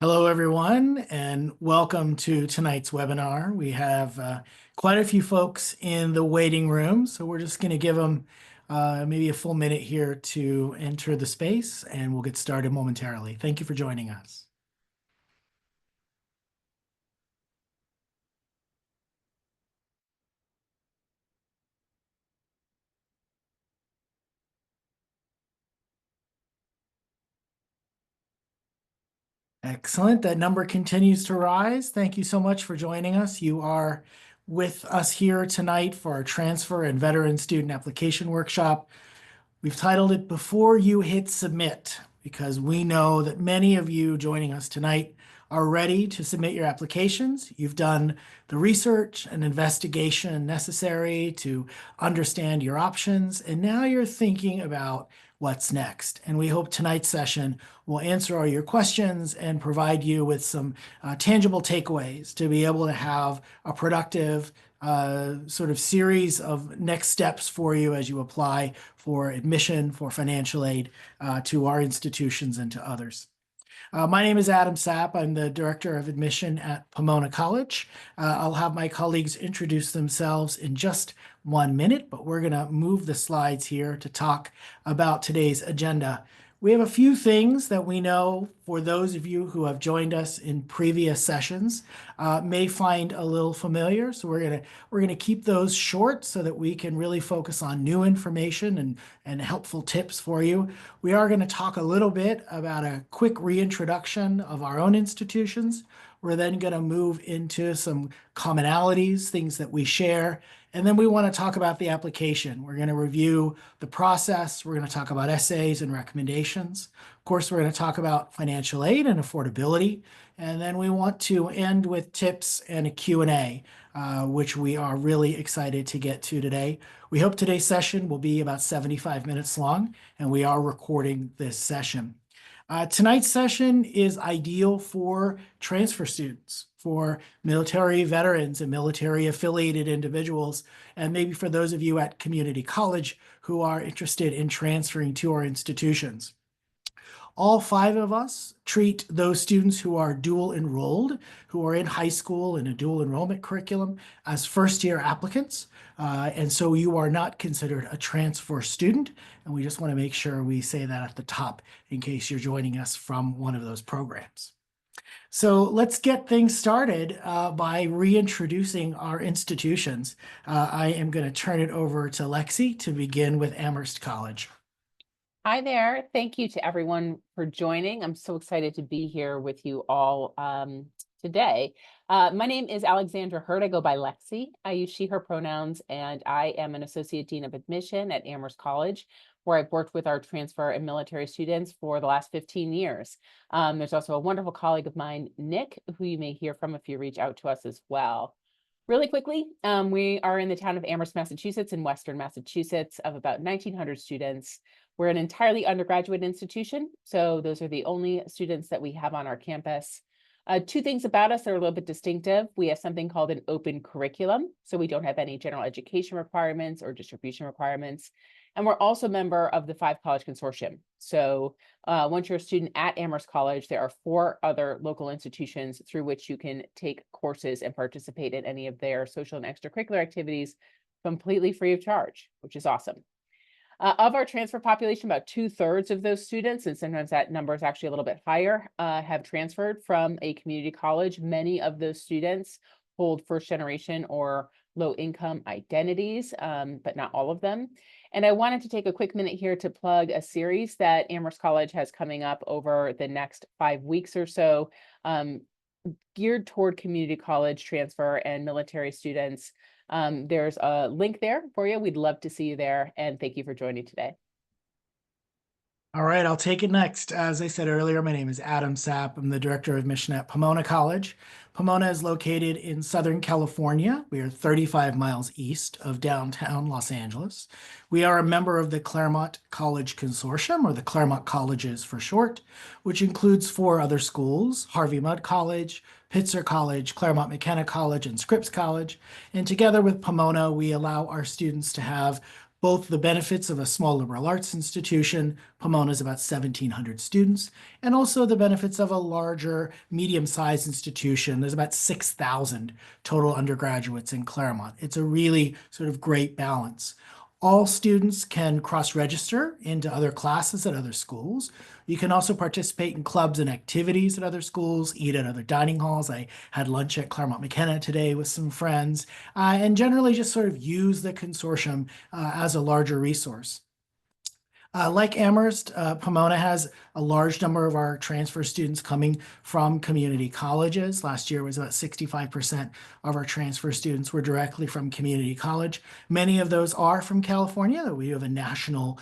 Hello, everyone, and welcome to tonight's webinar. We have quite a few folks in the waiting room, so we're just going to give them maybe a full minute here to enter the space, and we'll get started momentarily. Thank you for joining us. Excellent. That number continues to rise. Thank you so much for joining us. You are with us here tonight for our Transfer and Veteran Student Application Workshop. We've titled it Before You Hit Submit, because we know that many of you joining us tonight are ready to submit your applications. You've done the research and investigation necessary to understand your options, and now you're thinking about what's next. And we hope tonight's session will answer all your questions and provide you with some tangible takeaways to be able to have a productive sort of series of next steps for you as you apply for admission, for financial aid to our institutions and to others. My name is Adam Sapp. I'm the Director of Admission at Pomona College. I'll have my colleagues introduce themselves in just 1 minute, but we're going to move the slides here to talk about today's agenda. We have a few things that we know for those of you who have joined us in previous sessions may find a little familiar. So we're gonna keep those short so that we can really focus on new information and helpful tips for you. We are going to talk a little bit about a quick reintroduction of our own institutions. We're then going to move into some commonalities, things that we share. And then we want to talk about the application. We're going to review the process. We're going to talk about essays and recommendations. Of course, we're going to talk about financial aid and affordability. And then we want to end with tips and a Q&A, which we are really excited to get to today. We hope today's session will be about 75 minutes long, and we are recording this session. Tonight's session is ideal for transfer students, for military veterans and military affiliated individuals, and maybe for those of you at community college who are interested in transferring to our institutions. All 5 of us treat those students who are dual enrolled, who are in high school in a dual enrollment curriculum, as first-year applicants. And so you are not considered a transfer student. And we just want to make sure we say that at the top in case you're joining us from one of those programs. So let's get things started by reintroducing our institutions. I am going to turn it over to Lexi to begin with Amherst College. Hi there. Thank you to everyone for joining. I'm so excited to be here with you all today. My name is Alexandra Hurd. I go by Lexi. I use she, her pronouns, and I am an Associate Dean of Admission at Amherst College, where I've worked with our transfer and military students for the last 15 years. There's also a wonderful colleague of mine, Nick, who you may hear from if you reach out to us as well. Really quickly, we are in the town of Amherst, Massachusetts, in Western Massachusetts, of about 1,900 students. We're an entirely undergraduate institution, so those are the only students that we have on our campus. 2 things about us that are a little bit distinctive. We have something called an open curriculum, so we don't have any general education requirements or distribution requirements. And we're also a member of the 5 College Consortium. So once you're a student at Amherst College, there are 4 other local institutions through which you can take courses and participate in any of their social and extracurricular activities completely free of charge, which is awesome. Of our transfer population, about 2/3 of those students, and sometimes that number is actually a little bit higher, have transferred from a community college. Many of those students hold first generation or low income identities, but not all of them. And I wanted to take a quick minute here to plug a series that Amherst College has coming up over the next 5 weeks or so, geared toward community college transfer and military students. There's a link there for you. We'd love to see you there. And thank you for joining today. All right, I'll take it next. As I said earlier, my name is Adam Sapp. I'm the Director of Admission at Pomona College. Pomona is located in Southern California. We are 35 miles east of downtown Los Angeles. We are a member of the Claremont College Consortium, or the Claremont Colleges for short, which includes 4 other schools: Harvey Mudd College, Pitzer College, Claremont McKenna College, and Scripps College. And together with Pomona, we allow our students to have both the benefits of a small liberal arts institution, Pomona is about 1,700 students, and also the benefits of a larger, medium-sized institution. There's about 6,000 total undergraduates in Claremont. It's a really sort of great balance. All students can cross-register into other classes at other schools. You can also participate in clubs and activities at other schools, eat at other dining halls. I had lunch at Claremont McKenna today with some friends, and generally just sort of use the consortium as a larger resource. Like Amherst, Pomona has a large number of our transfer students coming from community colleges. Last year was about 65% of our transfer students were directly from community college. Many of those are from California. We have a national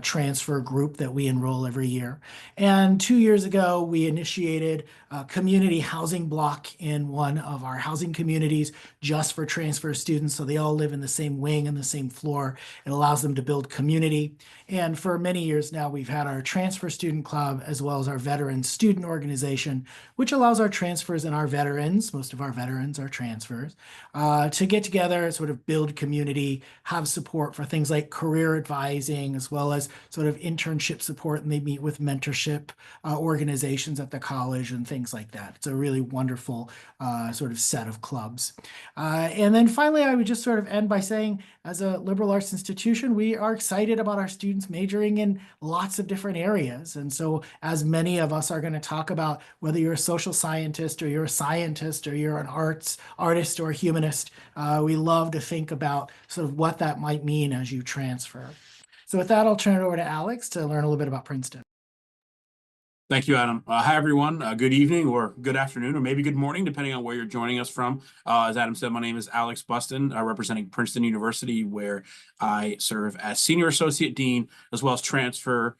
transfer group that we enroll every year. And 2 years ago, we initiated a community housing block in one of our housing communities just for transfer students. So they all live in the same wing and the same floor. It allows them to build community. And for many years now, we've had our transfer student club as well as our veteran student organization, which allows our transfers and our veterans, most of our veterans are transfers, to get together, sort of build community, have support for things like career advising, as well as sort of internship support. And they meet with mentorship organizations at the college and things like that. It's a really wonderful sort of set of clubs. And then finally, I would just sort of end by saying, as a liberal arts institution, we are excited about our students majoring in lots of different areas. And so as many of us are going to talk about, whether you're a social scientist or you're a scientist or you're an artist or a humanist, we love to think about sort of what that might mean as you transfer. So with that, I'll turn it over to Alex to learn a little bit about Princeton. Thank you, Adam. Hi, everyone. Good evening or good afternoon or maybe good morning, depending on where you're joining us from. As Adam said, my name is Alex Buston, representing Princeton University, where I serve as Senior Associate Dean, as well as Director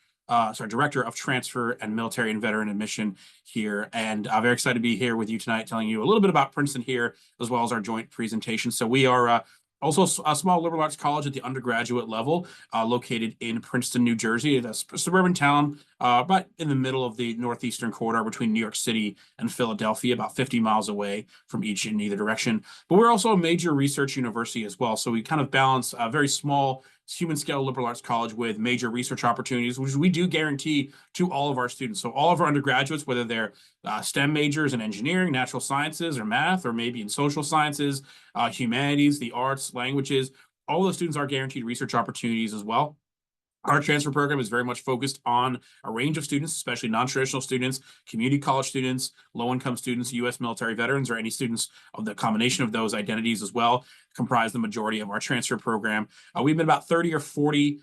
of Transfer and Military and Veteran Admission here. And I'm very excited to be here with you tonight, telling you a little bit about Princeton here, as well as our joint presentation. So we are also a small liberal arts college at the undergraduate level, located in Princeton, New Jersey. That's a suburban town, right in the middle of the northeastern corridor between New York City and Philadelphia, about 50 miles away from each in either direction. But we're also a major research university as well. So we kind of balance a very small human scale liberal arts college with major research opportunities, which we do guarantee to all of our students. So all of our undergraduates, whether they're STEM majors in engineering, natural sciences, or math, or maybe in social sciences, humanities, the arts, languages, all those students are guaranteed research opportunities as well. Our transfer program is very much focused on a range of students, especially non-traditional students, community college students, low-income students, U.S. military veterans, or any students of the combination of those identities as well, comprise the majority of our transfer program. We've been about 30 or 40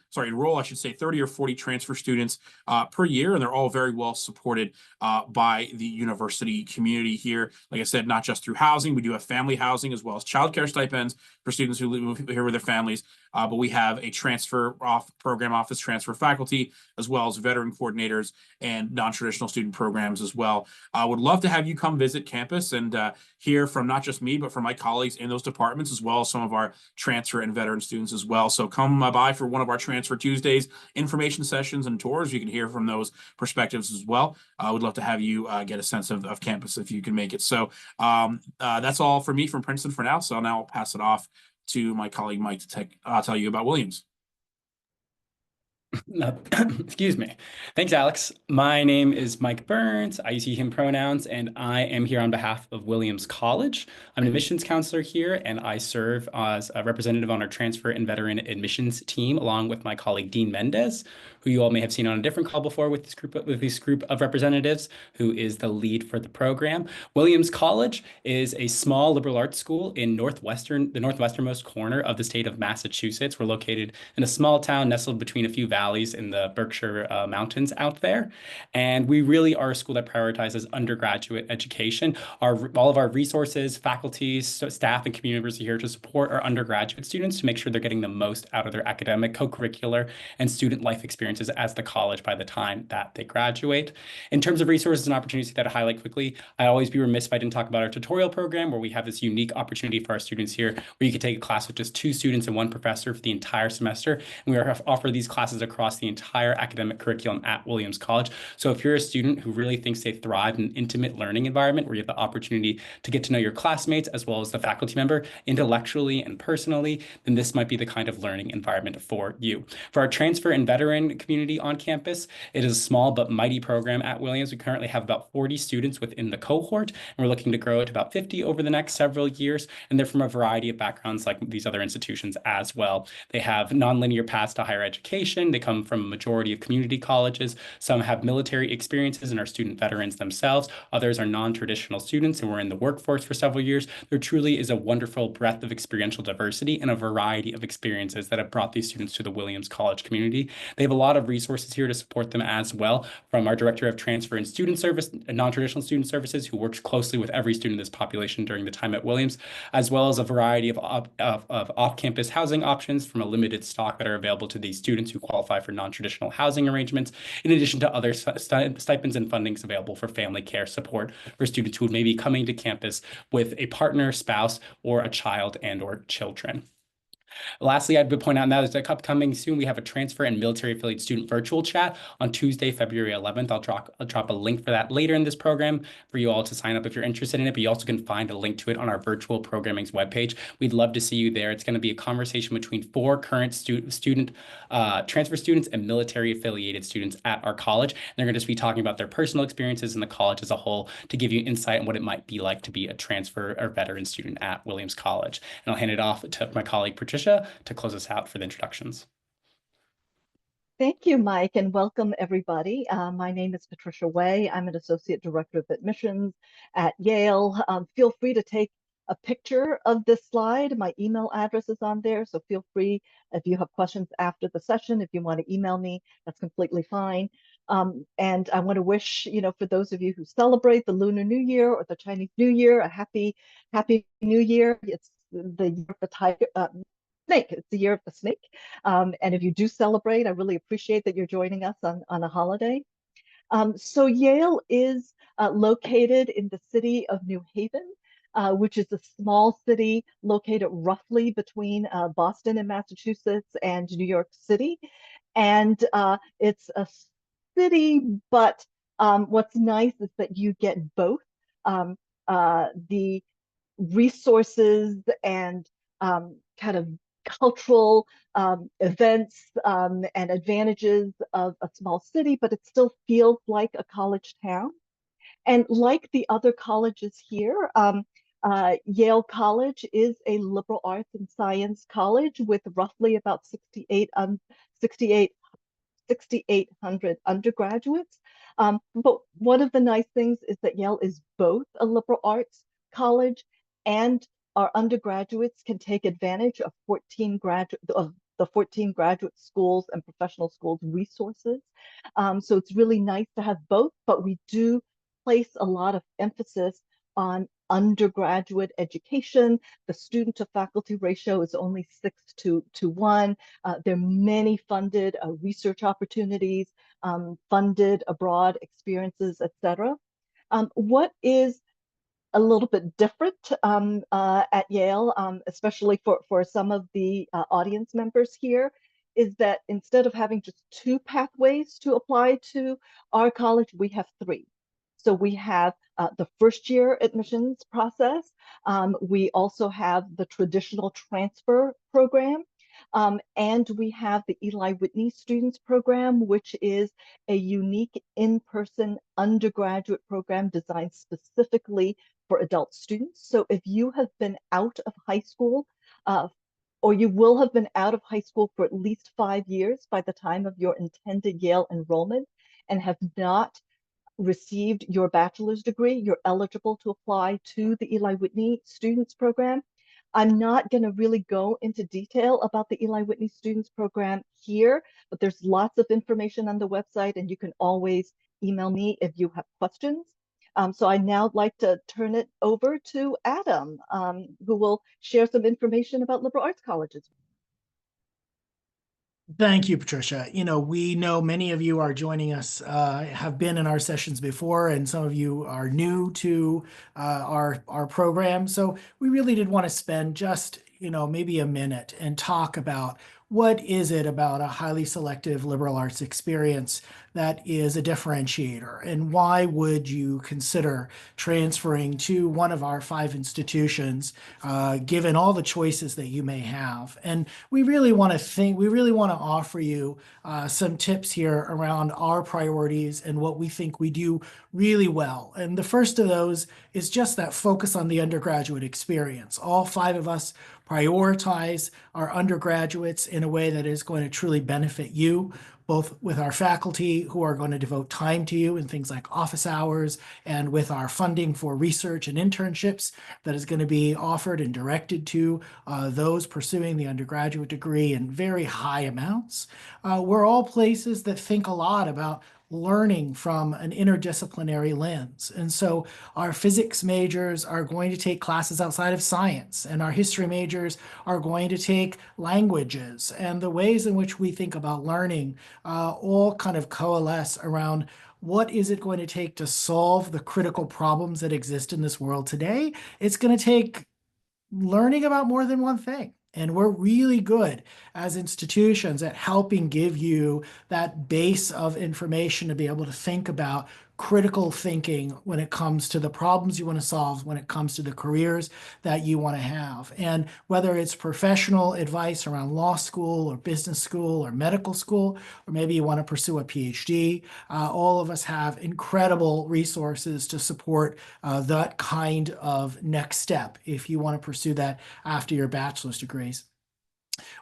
transfer students per year, and they're all very well supported by the university community here. Like I said, not just through housing, we do have family housing as well as childcare stipends for students who live here with their families. But we have a program office, transfer faculty, as well as veteran coordinators and non-traditional student programs as well. I would love to have you come visit campus and hear from not just me, but from my colleagues in those departments, as well as some of our transfer and veteran students as well. So come by for one of our Transfer Tuesdays information sessions and tours. You can hear from those perspectives as well. I would love to have you get a sense of campus if you can make it. So that's all for me from Princeton for now. So now I'll pass it off to my colleague Mike to tell you about Williams. Excuse me. Thanks, Alex. My name is Mike Burns. I use he, him pronouns, and I am here on behalf of Williams College. I'm an admissions counselor here, and I serve as a representative on our transfer and veteran admissions team, along with my colleague Dean Mendez, who you all may have seen on a different call before with this group of representatives, who is the lead for the program. Williams College is a small liberal arts school in the northwesternmost corner of the state of Massachusetts. We're located in a small town nestled between a few valleys in the Berkshire Mountains out there. And we really are a school that prioritizes undergraduate education. All of our resources, faculties, staff, and community members are here to support our undergraduate students to make sure they're getting the most out of their academic, co-curricular, and student life experiences experiences as the college by the time that they graduate. In terms of resources and opportunities that I highlight quickly, I'd always be remiss if I didn't talk about our tutorial program, where we have this unique opportunity for our students here, where you can take a class with just 2 students and 1 professor for the entire semester. And we offer these classes across the entire academic curriculum at Williams College. So if you're a student who really thinks they thrive in an intimate learning environment where you have the opportunity to get to know your classmates as well as the faculty member intellectually and personally, then this might be the kind of learning environment for you. For our transfer and veteran community on campus, it is a small but mighty program at Williams. We currently have about 40 students within the cohort, and we're looking to grow it to about 50 over the next several years. And they're from a variety of backgrounds like these other institutions as well. They have nonlinear paths to higher education. They come from a majority of community colleges. Some have military experiences and are student veterans themselves. Others are non-traditional students and were in the workforce for several years. There truly is a wonderful breadth of experiential diversity and a variety of experiences that have brought these students to the Williams College community. They have a lot of resources here to support them as well, from our Director of Transfer and Student Service, non-traditional student services, who works closely with every student in this population during the time at Williams, as well as a variety of off-campus housing options from a limited stock that are available to these students who qualify for non-traditional housing arrangements, in addition to other stipends and fundings available for family care support for students who may be coming to campus with a partner, spouse, or a child and or children. Lastly, I'd point out now that upcoming soon, we have a transfer and military affiliate student virtual chat on Tuesday, February 11th. I'll drop a link for that later in this program for you all to sign up if you're interested in it, but you also can find a link to it on our virtual programming's webpage. We'd love to see you there. It's going to be a conversation between 4 current transfer students and military affiliated students at our college. And they're going to just be talking about their personal experiences in the college as a whole to give you insight on what it might be like to be a transfer or veteran student at Williams College. And I'll hand it off to my colleague, Patricia, to close us out for the introductions. Thank you, Mike, and welcome everybody. My name is Patricia Way. I'm an Associate Director of Admissions at Yale. Feel free to take a picture of this slide. My email address is on there, so feel free if you have questions after the session. If you want to email me, that's completely fine. And I want to wish, for those of you who celebrate the Lunar New Year or the Chinese New Year, a happy New Year. It's the year of the tiger. Snake. It's the year of the snake. And if you do celebrate, I really appreciate that you're joining us on a holiday. So Yale is located in the city of New Haven, which is a small city located roughly between Boston and Massachusetts and New York City. And it's a city, but what's nice is that you get both the resources and kind of cultural events and advantages of a small city, but it still feels like a college town. And like the other colleges here, Yale College is a liberal arts and science college with roughly about 6,800 undergraduates. But one of the nice things is that Yale is both a liberal arts college, and our undergraduates can take advantage of the 14 graduate schools and professional schools resources. So it's really nice to have both, but we do place a lot of emphasis on undergraduate education. The student to faculty ratio is only 6:1. There are many funded research opportunities, funded abroad experiences, etc. What is a little bit different at Yale, especially for some of the audience members here, is that instead of having just 2 pathways to apply to our college, we have 3. So we have the first-year admissions process. We also have the traditional transfer program. And we have the Eli Whitney Students Program, which is a unique in-person undergraduate program designed specifically for adult students. So if you have been out of high school, or you will have been out of high school for at least 5 years by the time of your intended Yale enrollment and have not received your bachelor's degree, you're eligible to apply to the Eli Whitney Students Program. I'm not going to really go into detail about the Eli Whitney Students Program here, but there's lots of information on the website, and you can always email me if you have questions. So I'd now like to turn it over to Adam, who will share some information about liberal arts colleges. Thank you, Patricia. We know many of you are joining us, have been in our sessions before, and some of you are new to our program. So we really did want to spend just, maybe a minute and talk about what is it about a highly selective liberal arts experience that is a differentiator, and why would you consider transferring to one of our 5 institutions, given all the choices that you may have. And we really want to offer you some tips here around our priorities and what we think we do really well. And the first of those is just that focus on the undergraduate experience. All 5 of us prioritize our undergraduates in a way that is going to truly benefit you, both with our faculty who are going to devote time to you in things like office hours, and with our funding for research and internships that is going to be offered and directed to those pursuing the undergraduate degree in very high amounts. We're all places that think a lot about learning from an interdisciplinary lens. And so our physics majors are going to take classes outside of science, and our history majors are going to take languages. And the ways in which we think about learning all kind of coalesce around what is it going to take to solve the critical problems that exist in this world today. It's going to take learning about more than one thing. And we're really good as institutions at helping give you that base of information to be able to think about critical thinking when it comes to the problems you want to solve, when it comes to the careers that you want to have. And whether it's professional advice around law school or business school or medical school, or maybe you want to pursue a PhD, all of us have incredible resources to support that kind of next step if you want to pursue that after your bachelor's degrees.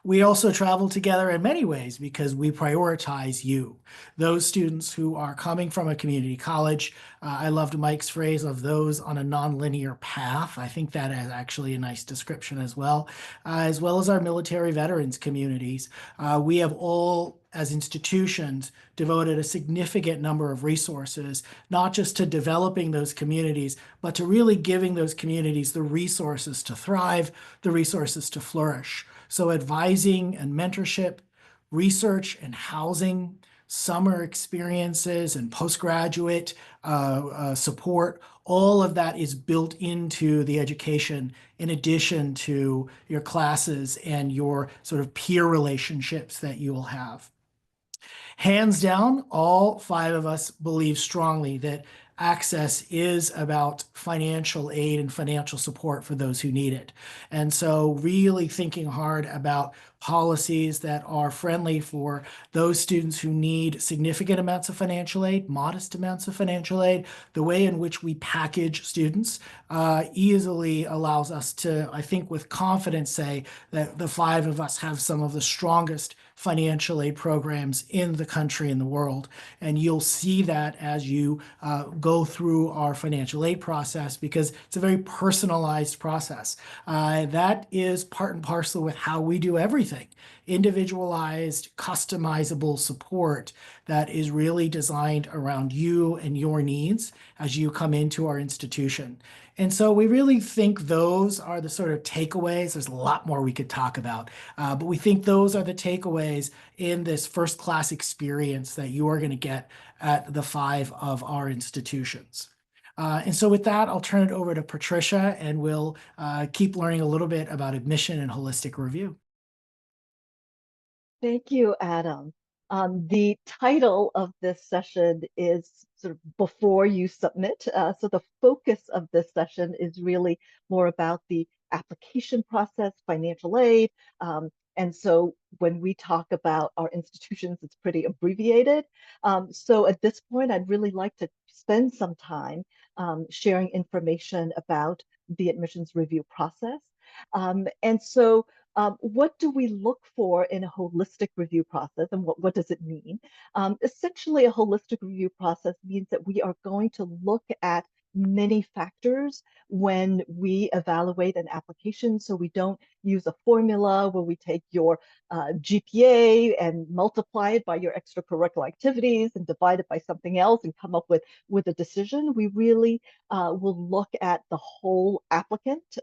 We also travel together in many ways because we prioritize you, those students who are coming from a community college. I loved Mike's phrase of those on a nonlinear path. I think that is actually a nice description as well as our military veterans communities. We have all, as institutions, devoted a significant number of resources, not just to developing those communities, but to really giving those communities the resources to thrive, the resources to flourish. So advising and mentorship, research and housing, summer experiences and postgraduate support, all of that is built into the education in addition to your classes and your sort of peer relationships that you will have. Hands down, all 5 of us believe strongly that access is about financial aid and financial support for those who need it. And so really thinking hard about policies that are friendly for those students who need significant amounts of financial aid, modest amounts of financial aid. The way in which we package students easily allows us to, I think with confidence, say that the 5 of us have some of the strongest financial aid programs in the country and the world. And you'll see that as you go through our financial aid process, because it's a very personalized process. That is part and parcel with how we do everything. Individualized, customizable support that is really designed around you and your needs as you come into our institution. And so we really think those are the sort of takeaways. There's a lot more we could talk about, but we think those are the takeaways in this first-class experience that you are going to get at the 5 of our institutions. And so with that, I'll turn it over to Patricia, and we'll keep learning a little bit about admission and holistic review. Thank you, Adam. The title of this session is sort of before you submit. So the focus of this session is really more about the application process, financial aid. And so when we talk about our institutions, it's pretty abbreviated. So at this point, I'd really like to spend some time sharing information about the admissions review process. And so what do we look for in a holistic review process, and what does it mean? Essentially, a holistic review process means that we are going to look at many factors when we evaluate an application. So we don't use a formula where we take your GPA and multiply it by your extracurricular activities and divide it by something else and come up with a decision. We really will look at the whole applicant.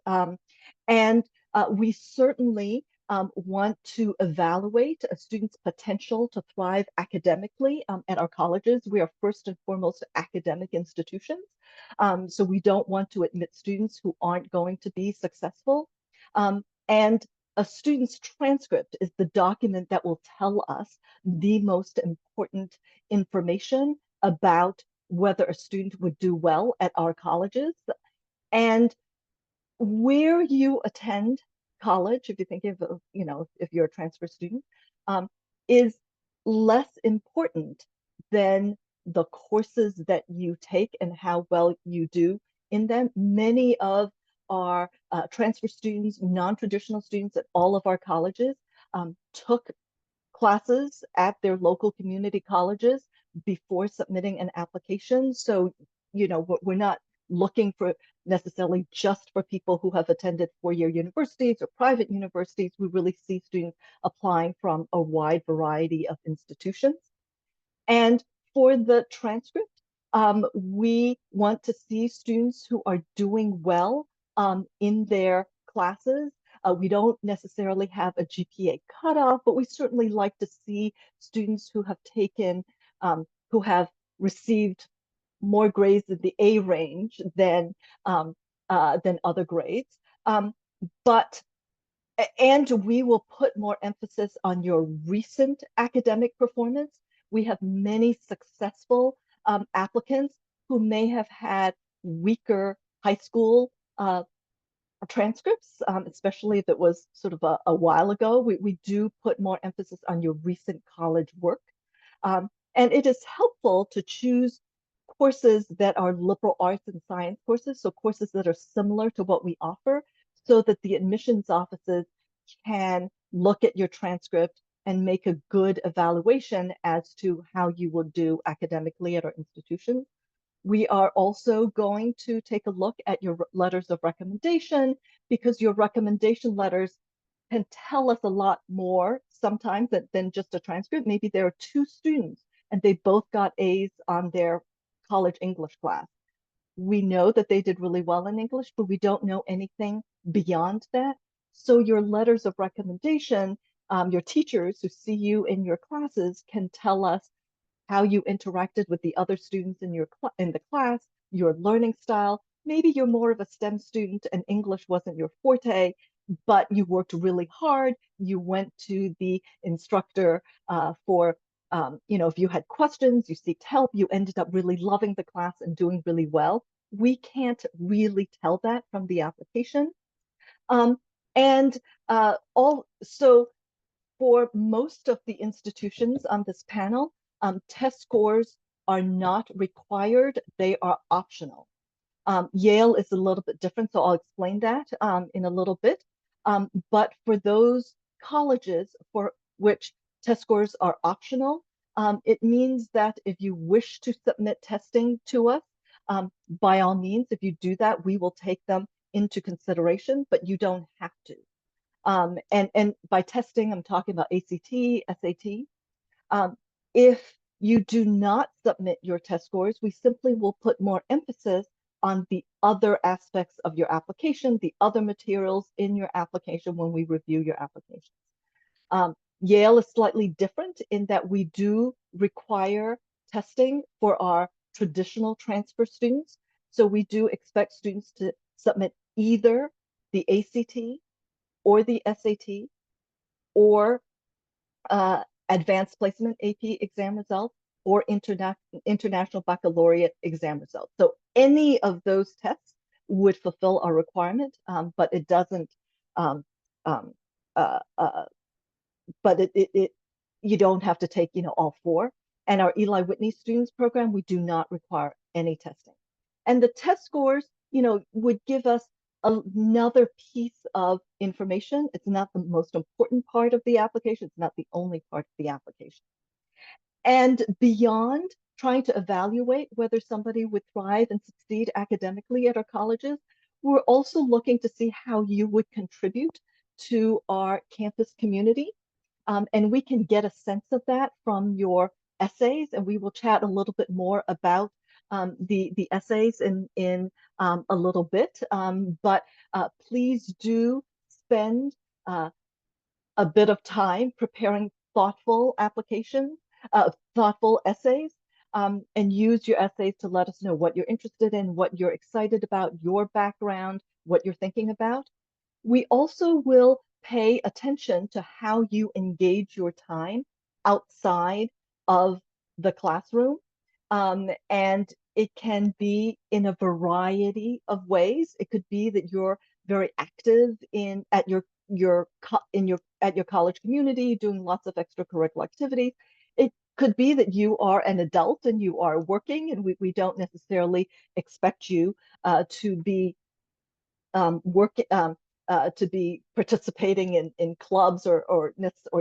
And we certainly want to evaluate a student's potential to thrive academically at our colleges. We are first and foremost academic institutions. So we don't want to admit students who aren't going to be successful. And a student's transcript is the document that will tell us the most important information about whether a student would do well at our colleges. And where you attend college, if you think of, if you're a transfer student, is less important than the courses that you take and how well you do in them. Many of our transfer students, non-traditional students at all of our colleges, took classes at their local community colleges before submitting an application. So, we're not looking for necessarily just for people who have attended four-year universities or private universities. We really see students applying from a wide variety of institutions. And for the transcript, we want to see students who are doing well in their classes. We don't necessarily have a GPA cutoff, but we certainly like to see students who have taken, who have received more grades in the A range than other grades. And we will put more emphasis on your recent academic performance. We have many successful applicants who may have had weaker high school transcripts, especially if it was sort of a while ago. We do put more emphasis on your recent college work. And it is helpful to choose courses that are liberal arts and science courses, so courses that are similar to what we offer, so that the admissions offices can look at your transcript and make a good evaluation as to how you will do academically at our institutions. We are also going to take a look at your letters of recommendation, because your recommendation letters can tell us a lot more sometimes than just a transcript. Maybe there are two students and they both got A's on their college English class. We know that they did really well in English, but we don't know anything beyond that. So your letters of recommendation, your teachers who see you in your classes can tell us how you interacted with the other students in the class, your learning style. Maybe you're more of a STEM student and English wasn't your forte, but you worked really hard. You went to the instructor for, if you had questions, you seeked help, you ended up really loving the class and doing really well. We can't really tell that from the application. And also, for most of the institutions on this panel, test scores are not required, they are optional. Yale is a little bit different, so I'll explain that in a little bit. But for those colleges for which test scores are optional, it means that if you wish to submit testing to us, by all means, if you do that, we will take them into consideration, but you don't have to. And by testing, I'm talking about ACT, SAT. If you do not submit your test scores, we simply will put more emphasis on the other aspects of your application, the other materials in your application when we review your applications. Yale is slightly different in that we do require testing for our traditional transfer students. So we do expect students to submit either the ACT or the SAT or advanced placement AP exam results or international baccalaureate exam results. So any of those tests would fulfill our requirement, but it doesn't, you don't have to take, all four. And our Eli Whitney Students Program, we do not require any testing. And the test scores, would give us another piece of information. It's not the most important part of the application. It's not the only part of the application. And beyond trying to evaluate whether somebody would thrive and succeed academically at our colleges, we're also looking to see how you would contribute to our campus community. And we can get a sense of that from your essays, and we will chat a little bit more about the essays in a little bit. But please do spend a bit of time preparing thoughtful applications, thoughtful essays, and use your essays to let us know what you're interested in, what you're excited about, your background, what you're thinking about. We also will pay attention to how you engage your time outside of the classroom. And it can be in a variety of ways. It could be that you're very active at your college community, doing lots of extracurricular activities. It could be that you are an adult and you are working, and we don't necessarily expect you to be to be participating in clubs or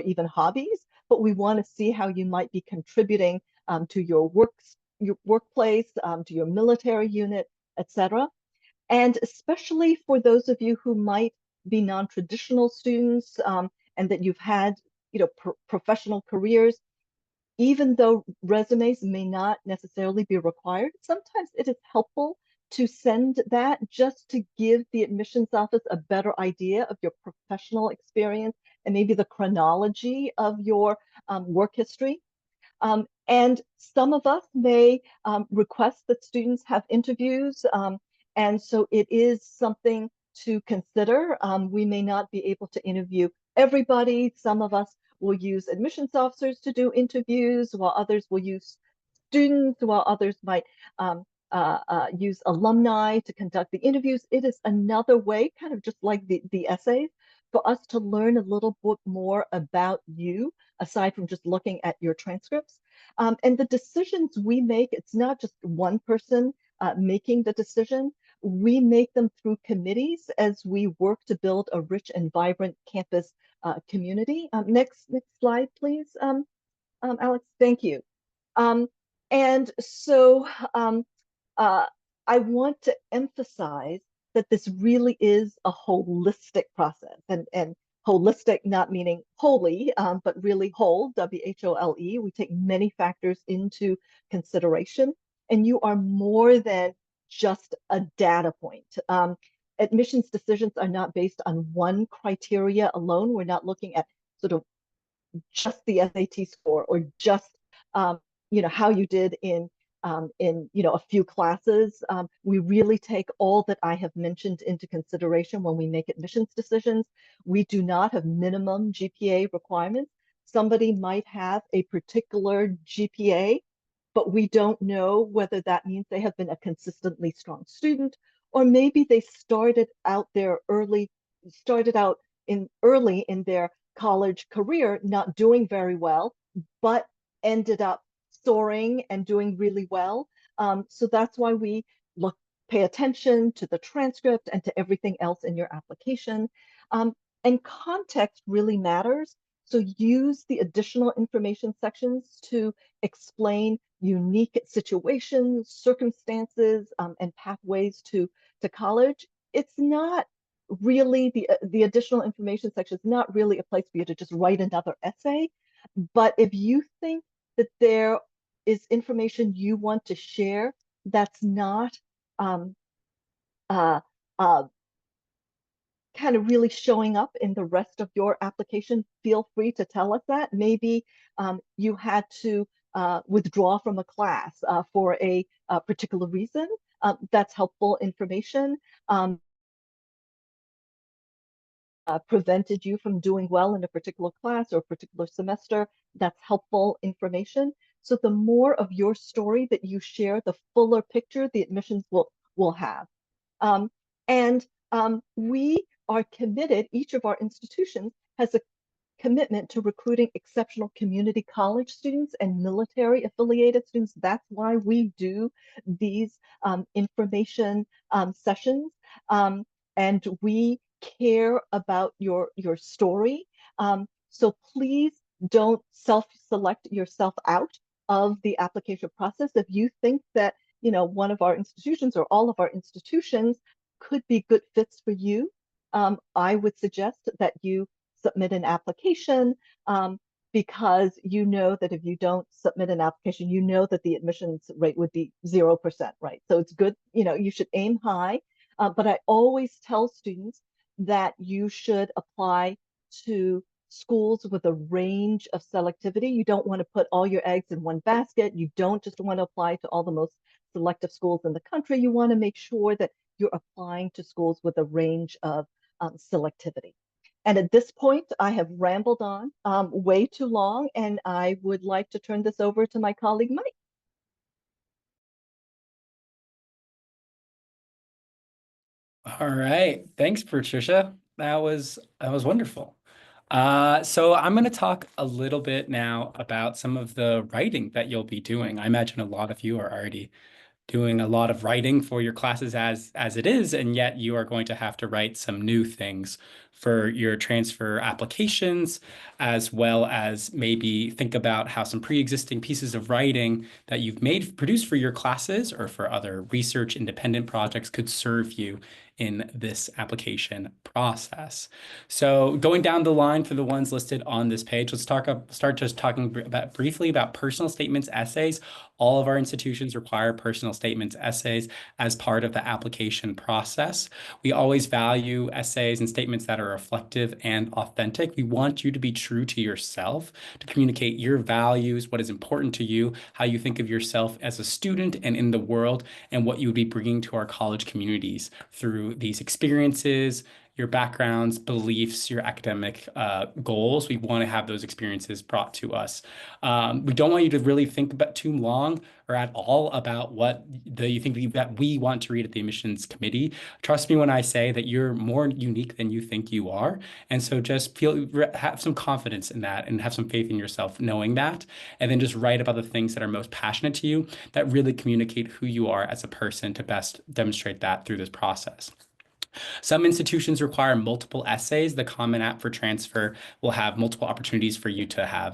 even hobbies, but we want to see how you might be contributing to your workplace, to your military unit, etc. And especially for those of you who might be non-traditional students, and that you've had professional careers, even though resumes may not necessarily be required, sometimes it is helpful to send that just to give the admissions office a better idea of your professional experience and maybe the chronology of your work history. And some of us may request that students have interviews, and so it is something to consider. We may not be able to interview everybody. Some of us will use admissions officers to do interviews, while others will use students, while others might use alumni to conduct the interviews. It is another way, kind of just like the essays, for us to learn a little bit more about you, aside from just looking at your transcripts. And the decisions we make, it's not just one person making the decision. We make them through committees as we work to build a rich and vibrant campus community. Next slide, please, Alex. Thank you. And so I want to emphasize that this really is a holistic process, and holistic not meaning holy, but really whole, W-H-O-L-E. We take many factors into consideration, and you are more than just a data point. Admissions decisions are not based on one criteria alone. We're not looking at sort of just the SAT score or just how you did in a few classes. We really take all that I have mentioned into consideration when we make admissions decisions. We do not have minimum GPA requirements. Somebody might have a particular GPA, but we don't know whether that means they have been a consistently strong student, or maybe they started out early in their college career not doing very well, but ended up soaring and doing really well. So that's why we pay attention to the transcript and to everything else in your application. And context really matters. So use the additional information sections to explain unique situations, circumstances, and pathways to college. It's not really the additional information section is not really a place for you to just write another essay. But if you think that there is information you want to share that's not kind of really showing up in the rest of your application, feel free to tell us that. Maybe you had to withdraw from a class for a particular reason. That's helpful information. Prevented you from doing well in a particular class or a particular semester. That's helpful information. So the more of your story that you share, the fuller picture the admissions will have. And we are committed, each of our institutions has a commitment to recruiting exceptional community college students and military affiliated students. That's why we do these information sessions. And we care about your story. So please don't self-select yourself out of the application process. If you think that one of our institutions or all of our institutions could be good fits for you, I would suggest that you submit an application, because you know that if you don't submit an application, you know that the admissions rate would be 0%, right? So it's good, you should aim high. But I always tell students that you should apply to schools with a range of selectivity. You don't want to put all your eggs in one basket. You don't just want to apply to all the most selective schools in the country. You want to make sure that you're applying to schools with a range of selectivity. And at this point, I have rambled on way too long, and I would like to turn this over to my colleague, Mike. All right. Thanks, Patricia. That was wonderful. So I'm going to talk a little bit now about some of the writing that you'll be doing. I imagine a lot of you are already doing a lot of writing for your classes as it is, and yet you are going to have to write some new things for your transfer applications, as well as maybe think about how some pre-existing pieces of writing that you've produced for your classes or for other research independent projects could serve you in this application process. So going down the line for the ones listed on this page, let's start just talking briefly about personal statements, essays. All of our institutions require personal statements, essays as part of the application process. We always value essays and statements that are reflective and authentic. We want you to be true to yourself, to communicate your values, what is important to you, how you think of yourself as a student and in the world, and what you would be bringing to our college communities through these experiences, your backgrounds, beliefs, your academic goals. We want to have those experiences brought to us. We don't want you to really think about too long or at all about what you think that we want to read at the admissions committee. Trust me when I say that you're more unique than you think you are. And so just have some confidence in that and have some faith in yourself knowing that. And then just write about the things that are most passionate to you that really communicate who you are as a person to best demonstrate that through this process. Some institutions require multiple essays. The Common App for Transfer will have multiple opportunities for you to have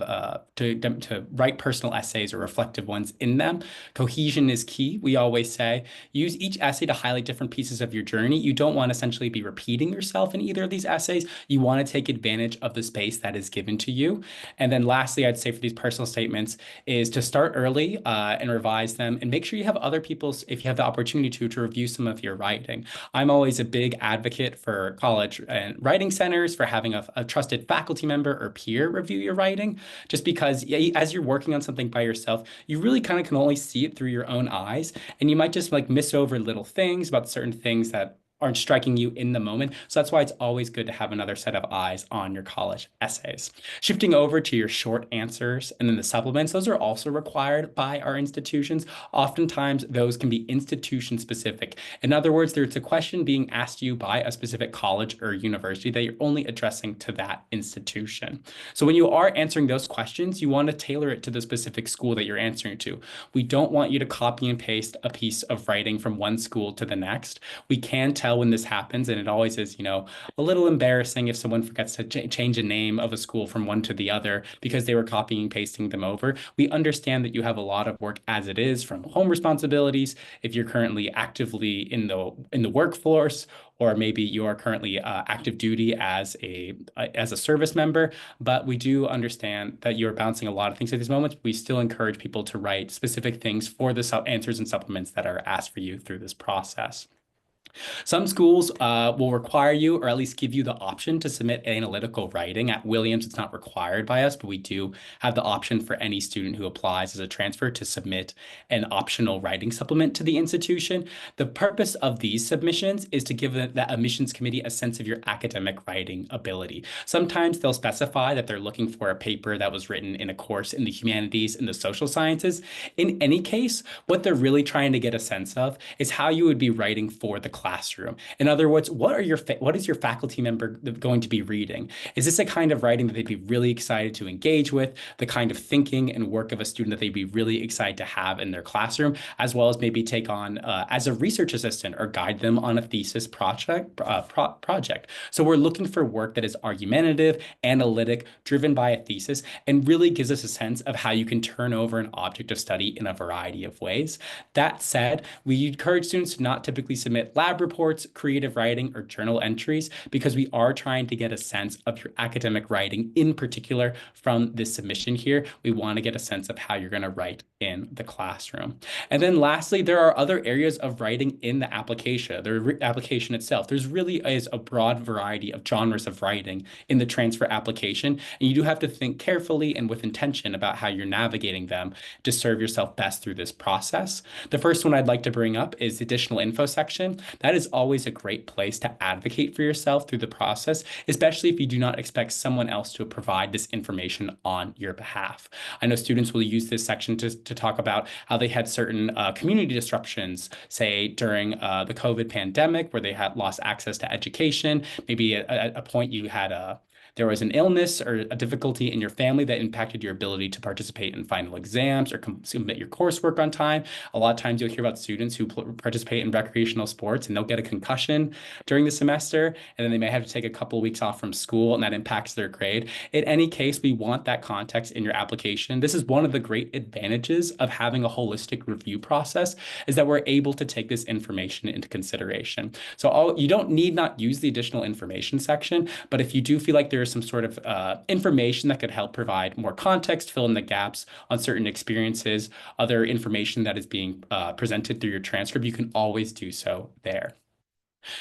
to write personal essays or reflective ones in them. Cohesion is key. We always say use each essay to highlight different pieces of your journey. You don't want to essentially be repeating yourself in either of these essays. You want to take advantage of the space that is given to you. And then lastly, I'd say for these personal statements is to start early and revise them, and make sure you have other people, if you have the opportunity to review some of your writing. I'm always a big advocate for college and writing centers for having a trusted faculty member or peer review your writing, just because as you're working on something by yourself, you really kind of can only see it through your own eyes, and you might just like miss over little things about certain things that aren't striking you in the moment. So that's why it's always good to have another set of eyes on your college essays. Shifting over to your short answers and then the supplements, those are also required by our institutions. Oftentimes, those can be institution specific. In other words, there's a question being asked you by a specific college or university that you're only addressing to that institution. So when you are answering those questions, you want to tailor it to the specific school that you're answering to. We don't want you to copy and paste a piece of writing from one school to the next. We can tell when this happens, and it always is, a little embarrassing if someone forgets to change a name of a school from one to the other because they were copying and pasting them over. We understand that you have a lot of work as it is, from home responsibilities, if you're currently actively in the workforce, or maybe you are currently active duty as a service member. But we do understand that you're balancing a lot of things at these moments. We still encourage people to write specific things for the answers and supplements that are asked for you through this process. Some schools will require you, or at least give you the option, to submit analytical writing. At Williams, it's not required by us, but we do have the option for any student who applies as a transfer to submit an optional writing supplement to the institution. The purpose of these submissions is to give the admissions committee a sense of your academic writing ability. Sometimes they'll specify that they're looking for a paper that was written in a course in the humanities and the social sciences. In any case, what they're really trying to get a sense of is how you would be writing for the classroom. In other words, what is your faculty member going to be reading? Is this a kind of writing that they'd be really excited to engage with, the kind of thinking and work of a student that they'd be really excited to have in their classroom, as well as maybe take on as a research assistant or guide them on a thesis project? So we're looking for work that is argumentative, analytic, driven by a thesis, and really gives us a sense of how you can turn over an object of study in a variety of ways. That said, we encourage students to not typically submit lab lab reports, creative writing, or journal entries, because we are trying to get a sense of your academic writing in particular from this submission here. We want to get a sense of how you're going to write in the classroom. And then lastly, there are other areas of writing in the application, the application itself. There's really is a broad variety of genres of writing in the transfer application, and you do have to think carefully and with intention about how you're navigating them to serve yourself best through this process. The first one I'd like to bring up is the additional info section. That is always a great place to advocate for yourself through the process, especially if you do not expect someone else to provide this information on your behalf. I know students will use this section to talk about how they had certain community disruptions, say during the COVID pandemic, where they had lost access to education. Maybe at a point you had there was an illness or a difficulty in your family that impacted your ability to participate in final exams or submit your coursework on time. A lot of times you'll hear about students who participate in recreational sports and they'll get a concussion during the semester, and then they may have to take a couple of weeks off from school, and that impacts their grade. In any case, we want that context in your application. This is one of the great advantages of having a holistic review process, is that we're able to take this information into consideration. So you don't need not use the additional information section, but if you do feel like there's some sort of information that could help provide more context, fill in the gaps on certain experiences, other information that is being presented through your transcript, you can always do so there.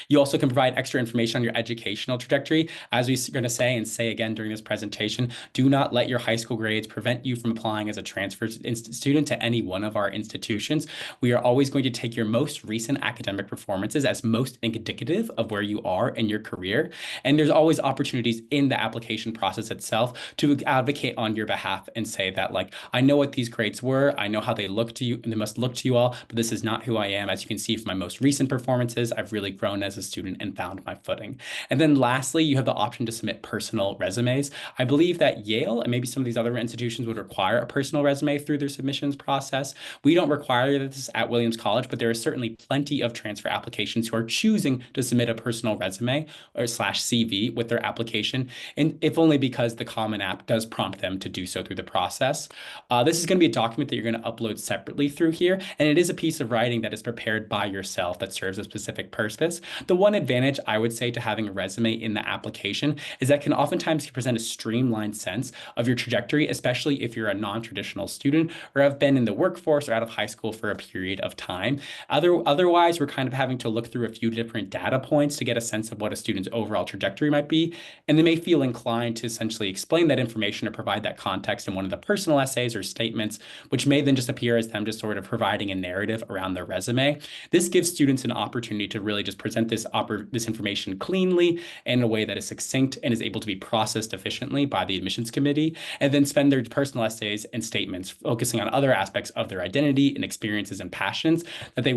You also can provide extra information on your educational trajectory. As we're going to say and say again during this presentation, do not let your high school grades prevent you from applying as a transfer student to any one of our institutions. We are always going to take your most recent academic performances as most indicative of where you are in your career. And there's always opportunities in the application process itself to advocate on your behalf and say that, like, I know what these grades were, I know how they look to you, and they must look to you all, but this is not who I am. As you can see from my most recent performances, I've really grown as a student and found my footing. And then lastly, you have the option to submit personal resumes. I believe that Yale and maybe some of these other institutions would require a personal resume through their submissions process. We don't require this at Williams College, but there are certainly plenty of transfer applications who are choosing to submit a personal resume or /CV with their application, and if only because the Common App does prompt them to do so through the process. This is going to be a document that you're going to upload separately through here, and it is a piece of writing that is prepared by yourself that serves a specific purpose. The one advantage I would say to having a resume in the application is that can oftentimes present a streamlined sense of your trajectory, especially if you're a non-traditional student or have been in the workforce or out of high school for a period of time. Otherwise, we're kind of having to look through a few different data points to get a sense of what a student's overall trajectory might be, and they may feel inclined to essentially explain that information or provide that context in one of the personal essays or statements, which may then just appear as them just sort of providing a narrative around their resume. This gives students an opportunity to really just present this information cleanly in a way that is succinct and is able to be processed efficiently by the admissions committee, and then spend their personal essays and statements focusing on other aspects of their identity and experiences and passions that they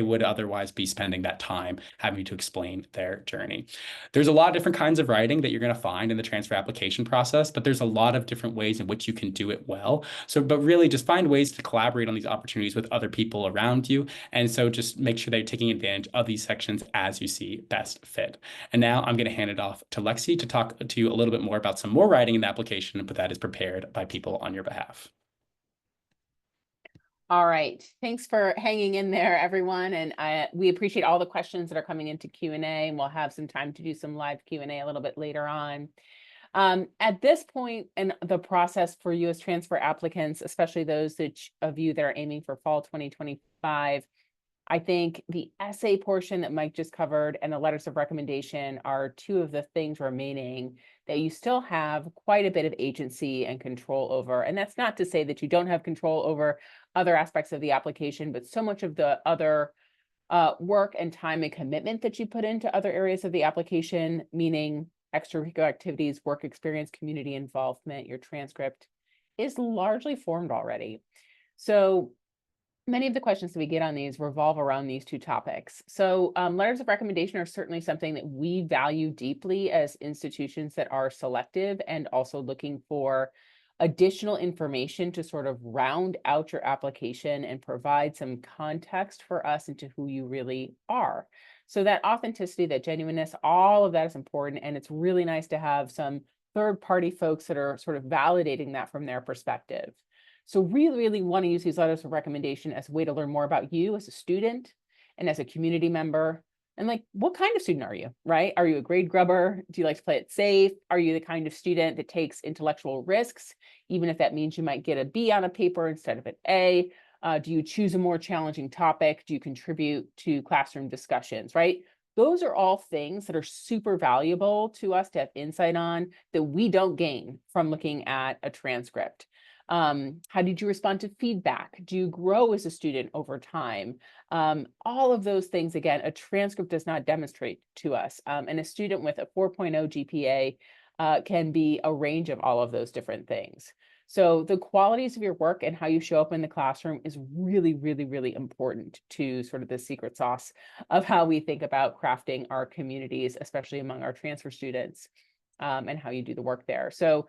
would otherwise be spending that time having to explain their journey. There's a lot of different kinds of writing that you're going to find in the transfer application process, but there's a lot of different ways in which you can do it well. But really just find ways to collaborate on these opportunities with other people around you. And so just make sure that you're taking advantage of these sections as you see best fit. And now I'm going to hand it off to Lexi to talk to you a little bit more about some more writing in the application, but that is prepared by people on your behalf. All right. Thanks for hanging in there, everyone. And we appreciate all the questions that are coming into Q&A, and we'll have some time to do some live Q&A a little bit later on. At this point in the process for U.S. transfer applicants, especially those of you that are aiming for fall 2025, I think the essay portion that Mike just covered and the letters of recommendation are two of the things remaining that you still have quite a bit of agency and control over. And that's not to say that you don't have control over other aspects of the application, but so much of the other work and time and commitment that you put into other areas of the application, meaning extracurricular activities, work experience, community involvement, your transcript, is largely formed already. So many of the questions that we get on these revolve around these two topics. So letters of recommendation are certainly something that we value deeply as institutions that are selective and also looking for additional information to sort of round out your application and provide some context for us into who you really are. So that authenticity, that genuineness, all of that is important. And it's really nice to have some third-party folks that are sort of validating that from their perspective. So really want to use these letters of recommendation as a way to learn more about you as a student and as a community member, And like, what kind of student are you, right? Are you a grade grubber? Do you like to play it safe? Are you the kind of student that takes intellectual risks, even if that means you might get a B on a paper instead of an A? Do you choose a more challenging topic? Do you contribute to classroom discussions, right? Those are all things that are super valuable to us to have insight on that we don't gain from looking at a transcript. How did you respond to feedback? Do you grow as a student over time? All of those things, again, a transcript does not demonstrate to us. And a student with a 4.0 GPA can be a range of all of those different things. So the qualities of your work and how you show up in the classroom is really, really, really important to sort of the secret sauce of how we think about crafting our communities, especially among our transfer students, and how you do the work there. So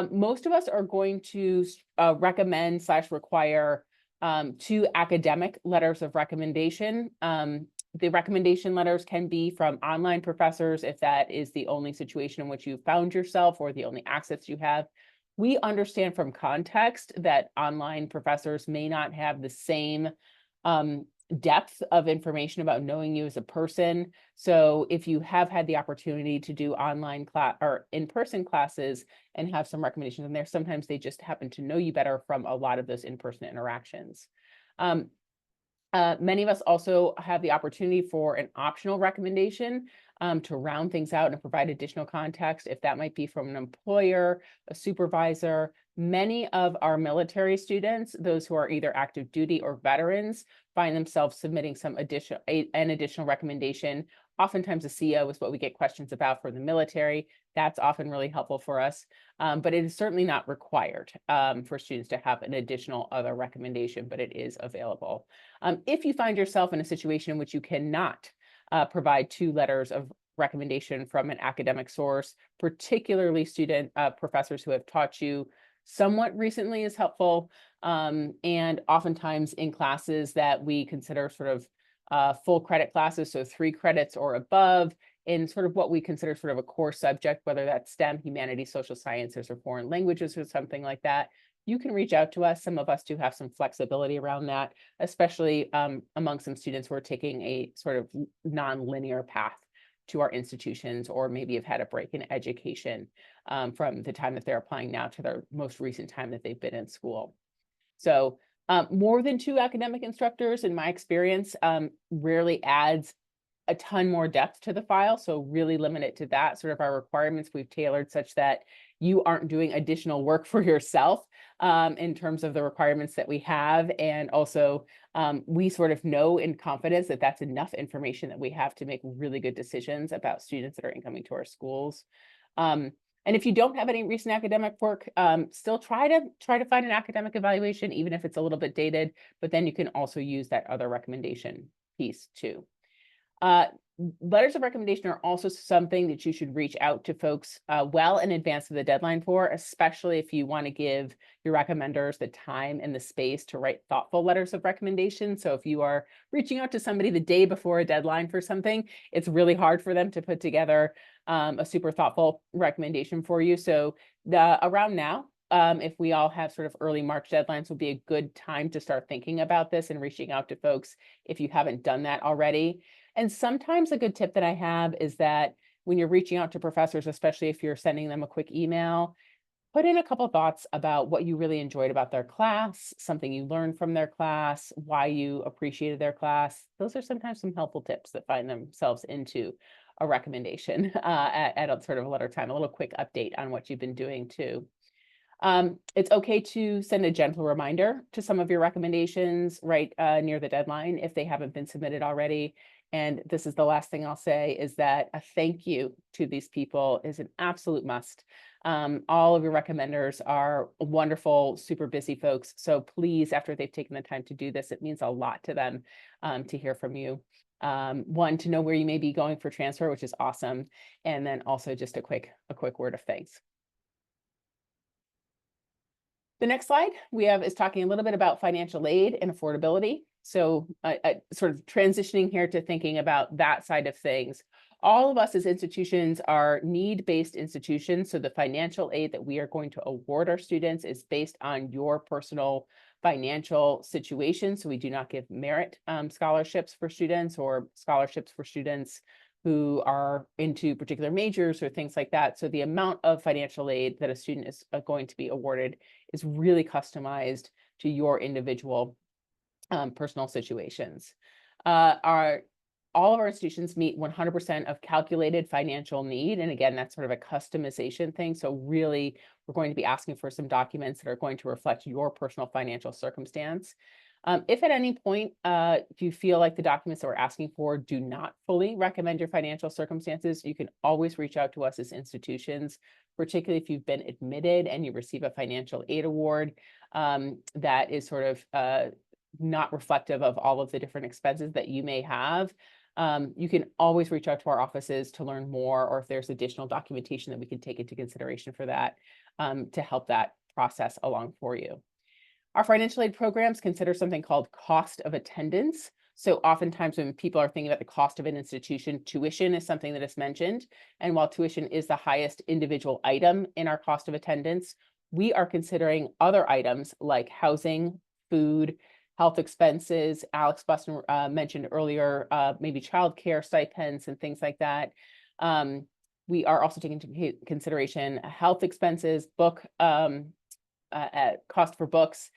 most of us are going to recommend / require 2 academic letters of recommendation. The recommendation letters can be from online professors if that is the only situation in which you found yourself or the only access you have. We understand from context that online professors may not have the same depth of information about knowing you as a person. So if you have had the opportunity to do online class or in-person classes and have some recommendations in there, sometimes they just happen to know you better from a lot of those in-person interactions. Many of us also have the opportunity for an optional recommendation to round things out and provide additional context, if that might be from an employer, a supervisor. Many of our military students, those who are either active duty or veterans, find themselves submitting an additional recommendation. Oftentimes a CO is what we get questions about for the military. That's often really helpful for us, but it is certainly not required for students to have an additional other recommendation, but it is available. If you find yourself in a situation in which you cannot provide 2 letters of recommendation from an academic source, particularly professors who have taught you somewhat recently is helpful. And oftentimes in classes that we consider sort of full credit classes, so 3 credits or above, in sort of what we consider sort of a core subject, whether that's STEM, humanities, social sciences, or foreign languages or something like that, you can reach out to us. Some of us do have some flexibility around that, especially among some students who are taking a sort of non-linear path to our institutions, or maybe have had a break in education from the time that they're applying now to their most recent time that they've been in school. So more than 2 academic instructors, in my experience, rarely adds a ton more depth to the file. So really limit it to that. Sort of our requirements we've tailored such that you aren't doing additional work for yourself in terms of the requirements that we have. And also we sort of know in confidence that that's enough information that we have to make really good decisions about students that are incoming to our schools. And if you don't have any recent academic work, still try to find an academic evaluation, even if it's a little bit dated, but then you can also use that other recommendation piece too. Letters of recommendation are also something that you should reach out to folks well in advance of the deadline for, especially if you want to give your recommenders the time and the space to write thoughtful letters of recommendation. So if you are reaching out to somebody the day before a deadline for something, it's really hard for them to put together a super thoughtful recommendation for you. So around now, if we all have sort of early March deadlines, will be a good time to start thinking about this and reaching out to folks if you haven't done that already. And sometimes a good tip that I have is that when you're reaching out to professors, especially if you're sending them a quick email, put in a couple of thoughts about what you really enjoyed about their class, something you learned from their class, why you appreciated their class. Those are sometimes some helpful tips that find themselves into a recommendation at a sort of a letter time, a little quick update on what you've been doing too. It's okay to send a gentle reminder to some of your recommendations right near the deadline if they haven't been submitted already. And this is the last thing I'll say, is that a thank you to these people is an absolute must. All of your recommenders are wonderful, super busy folks. So please, after they've taken the time to do this, it means a lot to them to hear from you. One, to know where you may be going for transfer, which is awesome. And then also just a quick word of thanks. The next slide we have is talking a little bit about financial aid and affordability. So sort of transitioning here to thinking about that side of things. All of us as institutions are need-based institutions. So the financial aid that we are going to award our students is based on your personal financial situation. So we do not give merit scholarships for students or scholarships for students who are into particular majors or things like that. So the amount of financial aid that a student is going to be awarded is really customized to your individual personal situations. All of our institutions meet 100% of calculated financial need. And again, that's sort of a customization thing. So really, we're going to be asking for some documents that are going to reflect your personal financial circumstance. If at any point you feel like the documents that we're asking for do not fully recommend your financial circumstances, you can always reach out to us as institutions, particularly if you've been admitted and you receive a financial aid award that is sort of not reflective of all of the different expenses that you may have. You can always reach out to our offices to learn more, or if there's additional documentation that we can take into consideration for that to help that process along for you. Our financial aid programs consider something called cost of attendance. So oftentimes when people are thinking about the cost of an institution, tuition is something that is mentioned. And while tuition is the highest individual item in our cost of attendance, we are considering other items like housing, food, health expenses. Alex Buston mentioned earlier, maybe childcare stipends and things like that. We are also taking into consideration health expenses, book cost for books,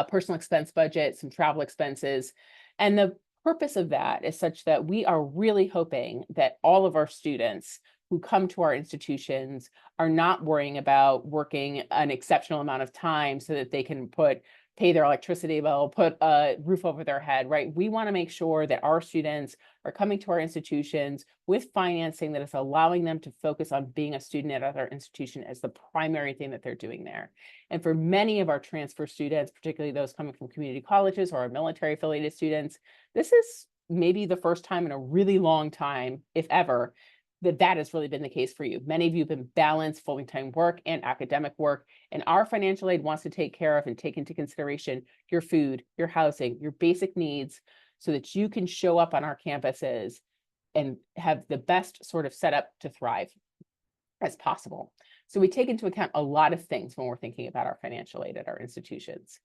personal expense budget, some travel expenses. And the purpose of that is such that we are really hoping that all of our students who come to our institutions are not worrying about working an exceptional amount of time so that they can pay their electricity bill, put a roof over their head, right? We want to make sure that our students are coming to our institutions with financing that is allowing them to focus on being a student at our institution as the primary thing that they're doing there. And for many of our transfer students, particularly those coming from community colleges or our military affiliated students, this is maybe the first time in a really long time, if ever, that has really been the case for you. Many of you have been balanced full-time work and academic work, and our financial aid wants to take care of and take into consideration your food, your housing, your basic needs, so that you can show up on our campuses and have the best sort of setup to thrive as possible. So we take into account a lot of things when we're thinking about our financial aid at our institutions.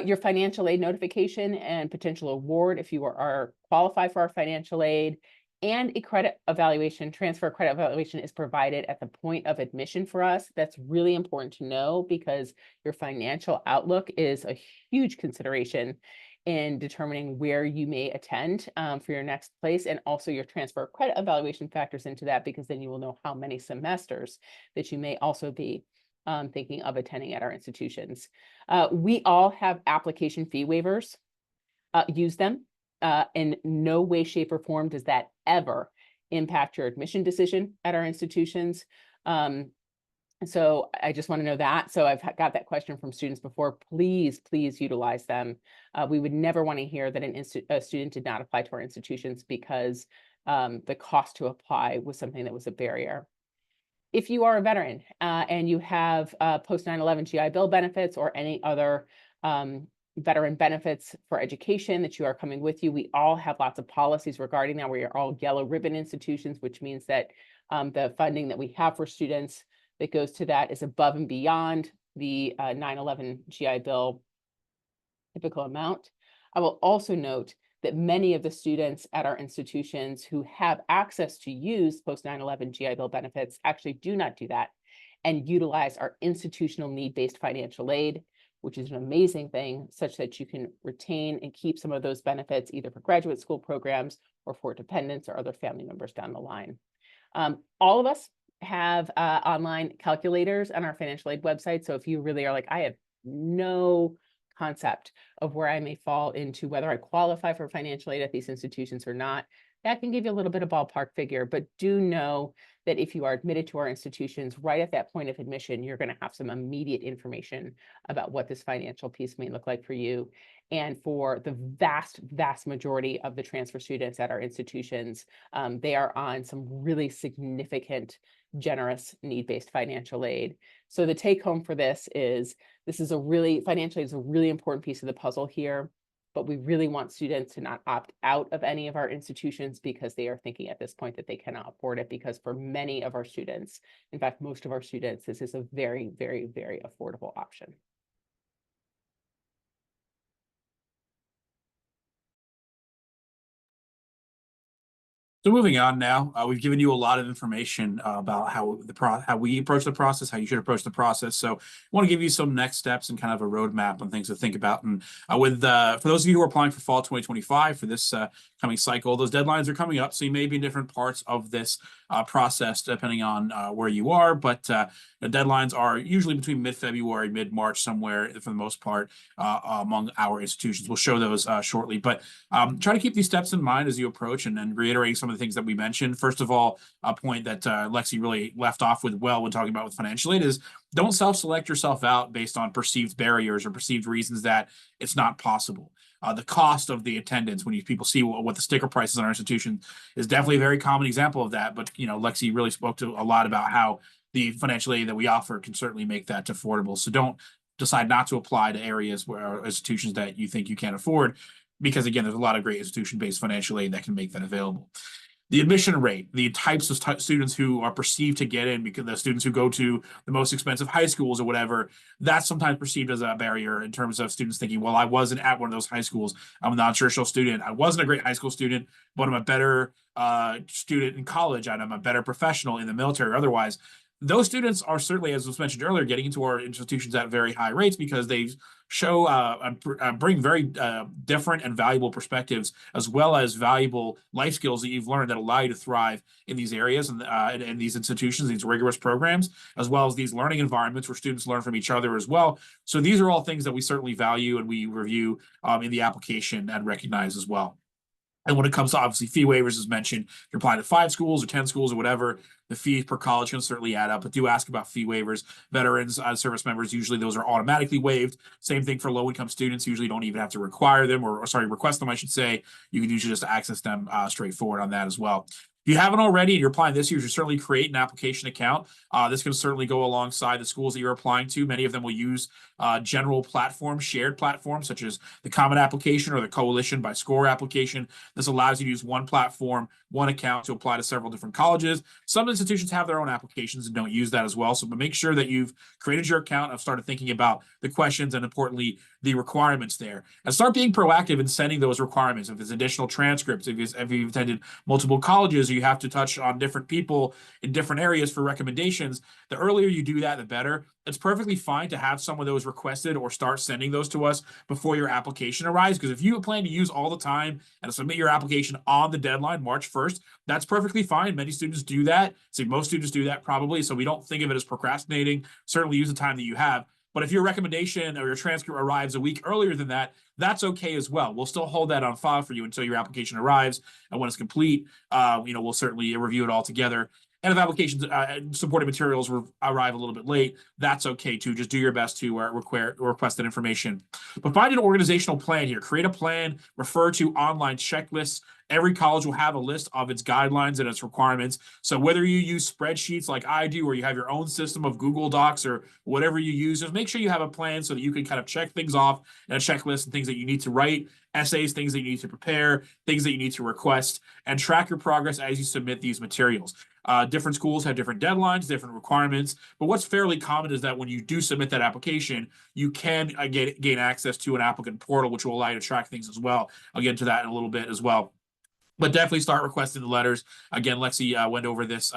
Your financial aid notification and potential award, if you are qualified for our financial aid, and a credit evaluation, transfer credit evaluation is provided at the point of admission for us. That's really important to know because your financial outlook is a huge consideration in determining where you may attend for your next place. And also your transfer credit evaluation factors into that because then you will know how many semesters that you may also be thinking of attending at our institutions. We all have application fee waivers. Use them. In no way, shape, or form does that ever impact your admission decision at our institutions. So I just want to know that. So I've got that question from students before. Please, please utilize them. We would never want to hear that a student did not apply to our institutions because the cost to apply was something that was a barrier. If you are a veteran and you have post 9/11 GI Bill benefits or any other veteran benefits for education that you are coming with you, we all have lots of policies regarding that. We are all yellow ribbon institutions, which means that the funding that we have for students that goes to that is above and beyond the 9/11 GI Bill typical amount. I will also note that many of the students at our institutions who have access to use post 9/11 GI Bill benefits actually do not do that and utilize our institutional need-based financial aid, which is an amazing thing, such that you can retain and keep some of those benefits either for graduate school programs or for dependents or other family members down the line. All of us have online calculators on our financial aid website. So if you really are like, I have no concept of where I may fall into whether I qualify for financial aid at these institutions or not, that can give you a little bit of ballpark figure, but do know that if you are admitted to our institutions right at that point of admission, you're going to have some immediate information about what this financial piece may look like for you. And for the vast, vast majority of the transfer students at our institutions, they are on some really significant, generous need-based financial aid. So the take home for this is financial aid is a really important piece of the puzzle here. but we really want students to not opt out of any of our institutions because they are thinking at this point that they cannot afford it, because for many of our students, in fact, most of our students, this is a very, very, very affordable option. So moving on now, we've given you a lot of information about how we approach the process, how you should approach the process. So I want to give you some next steps and kind of a roadmap on things to think about. And for those of you who are applying for fall 2025 for this coming cycle, those deadlines are coming up. So you may be in different parts of this process depending on where you are. But the deadlines are usually between mid-February, mid-March, somewhere for the most part among our institutions. We'll show those shortly. But try to keep these steps in mind as you approach, and reiterating some of the things that we mentioned. First of all, a point that Lexi really left off with well when talking about with financial aid is don't self-select yourself out based on perceived barriers or perceived reasons that it's not possible. The cost of the attendance, when people see what the sticker prices on our institution, is definitely a very common example of that. But Lexi really spoke to a lot about how the financial aid that we offer can certainly make that affordable. So don't decide not to apply to areas where institutions that you think you can't afford, because again, there's a lot of great institution-based financial aid that can make that available. The admission rate, the types of students who are perceived to get in, because the students who go to the most expensive high schools or whatever, that's sometimes perceived as a barrier in terms of students thinking, well, I wasn't at one of those high schools. I'm a non-traditional student. I wasn't a great high school student, but I'm a better student in college, and I'm a better professional in the military or otherwise. Those students are certainly, as was mentioned earlier, getting into our institutions at very high rates because they bring very different and valuable perspectives, as well as valuable life skills that you've learned that allow you to thrive in these areas and these institutions, these rigorous programs, as well as these learning environments where students learn from each other as well. So these are all things that we certainly value and we review in the application and recognize as well. And when it comes to obviously fee waivers, as mentioned, if you're applying to 5 schools or 10 schools or whatever, the fee per college can certainly add up. But do ask about fee waivers. Veterans, service members, usually those are automatically waived. Same thing for low-income students. Usually don't even have to require them or request them, I should say. You can usually just access them straightforward on that as well. If you haven't already and you're applying this year, you should certainly create an application account. This can certainly go alongside the schools that you're applying to. Many of them will use general platforms, shared platforms, such as the Common Application or the Coalition by Score application. This allows you to use one platform, one account to apply to several different colleges. Some institutions have their own applications and don't use that as well. So make sure that you've created your account and started thinking about the questions and, importantly, the requirements there. And start being proactive in sending those requirements. If there's additional transcripts, if you've attended multiple colleges, or you have to touch on different people in different areas for recommendations, the earlier you do that, the better. It's perfectly fine to have some of those requested or start sending those to us before your application arrives, because if you plan to use all the time and submit your application on the deadline, March 1st, that's perfectly fine. Many students do that. See, most students do that probably, so we don't think of it as procrastinating. Certainly use the time that you have. But if your recommendation or your transcript arrives a week earlier than that, that's okay as well. We'll still hold that on file for you until your application arrives. And when it's complete, we'll certainly review it all together. And if applications supporting materials arrive a little bit late, that's okay too. Just do your best to request that information. But find an organizational plan here. Create a plan. Refer to online checklists. Every college will have a list of its guidelines and its requirements. So whether you use spreadsheets like I do, or you have your own system of Google Docs or whatever you use, just make sure you have a plan so that you can kind of check things off and a checklist and things that you need to write, essays, things that you need to prepare, things that you need to request, and track your progress as you submit these materials. Different schools have different deadlines, different requirements, but what's fairly common is that when you do submit that application, you can gain access to an applicant portal, which will allow you to track things as well. I'll get into that in a little bit as well. But definitely start requesting the letters. Again, Lexi went over this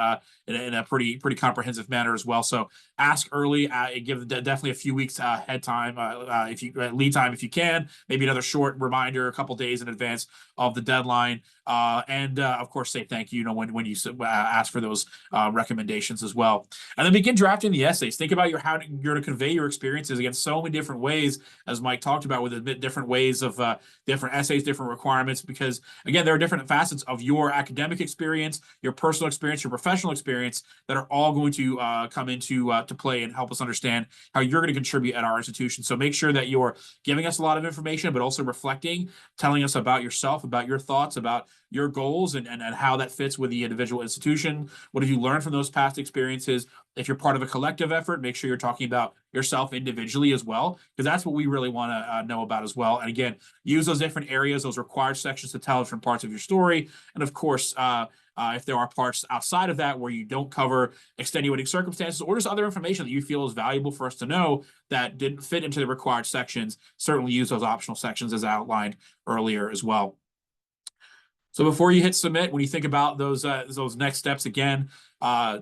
in a pretty comprehensive manner as well. So ask early. Give definitely a few weeks lead time if you can. Maybe another short reminder, a couple days in advance of the deadline. And of course, say thank you. When you ask for those recommendations as well. And then begin drafting the essays. Think about how you're to convey your experiences again so many different ways, as Mike talked about, with a bit different ways of different essays, different requirements. Because again, there are different facets of your academic experience, your personal experience, your professional experience that are all going to come into to play and help us understand how you're going to contribute at our institution. So make sure that you're giving us a lot of information, but also reflecting, telling us about yourself, about your thoughts, about your goals and how that fits with the individual institution. What have you learned from those past experiences? If you're part of a collective effort, make sure you're talking about yourself individually as well, because that's what we really want to know about as well. And again, use those different areas, those required sections to tell different parts of your story. And of course, if there are parts outside of that where you don't cover extenuating circumstances or just other information that you feel is valuable for us to know that didn't fit into the required sections, certainly use those optional sections as outlined earlier as well. So before you hit submit, when you think about those next steps again,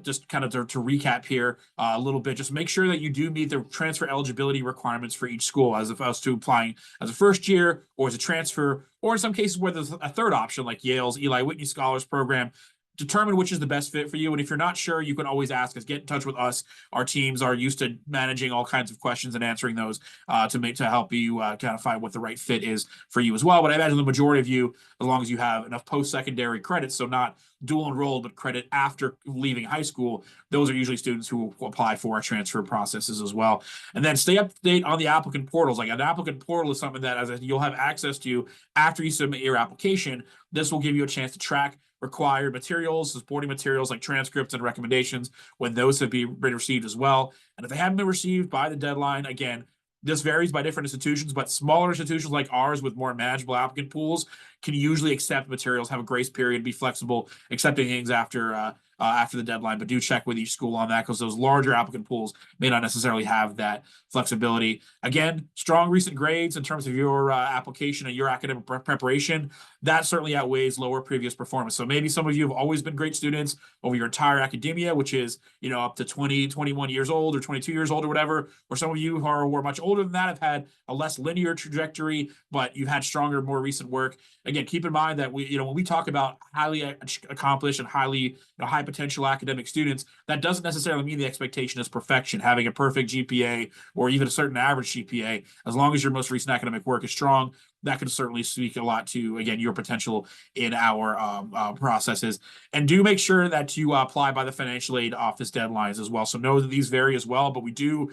just kind of to recap here a little bit, just make sure that you do meet the transfer eligibility requirements for each school as opposed to applying as a first year or as a transfer, or in some cases where there's a third option like Yale's Eli Whitney Scholars Program. Determine which is the best fit for you. And if you're not sure, you can always ask us, get in touch with us. Our teams are used to managing all kinds of questions and answering those to help you kind of find what the right fit is for you as well. But I imagine the majority of you, as long as you have enough post-secondary credits, so not dual enrolled, but credit after leaving high school, those are usually students who apply for our transfer processes as well. And then stay up to date on the applicant portals. Like an applicant portal is something that you'll have access to after you submit your application. This will give you a chance to track required materials, supporting materials like transcripts and recommendations when those have been received as well. And if they haven't been received by the deadline, again, this varies by different institutions, but smaller institutions like ours with more manageable applicant pools can usually accept materials, have a grace period, be flexible, accepting things after the deadline. But do check with each school on that, because those larger applicant pools may not necessarily have that flexibility. Again, strong recent grades in terms of your application and your academic preparation, that certainly outweighs lower previous performance. So maybe some of you have always been great students over your entire academia, which is, up to 20, 21 years old or 22 years old or whatever, or some of you who were much older than that have had a less linear trajectory, but you've had stronger, more recent work. Again, keep in mind that when we talk about highly accomplished and highly high potential academic students, that doesn't necessarily mean the expectation is perfection, having a perfect GPA or even a certain average GPA. As long as your most recent academic work is strong, that can certainly speak a lot to, again, your potential in our processes. And do make sure that you apply by the financial aid office deadlines as well. So know that these vary as well, but we do,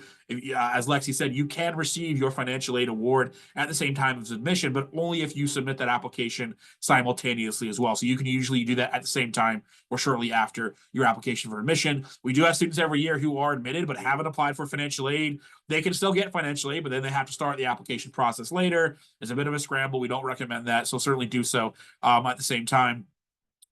as Lexi said, you can receive your financial aid award at the same time as admission, but only if you submit that application simultaneously as well. So you can usually do that at the same time or shortly after your application for admission. We do have students every year who are admitted but haven't applied for financial aid. They can still get financial aid, but then they have to start the application process later. It's a bit of a scramble. We don't recommend that, so certainly do so at the same time.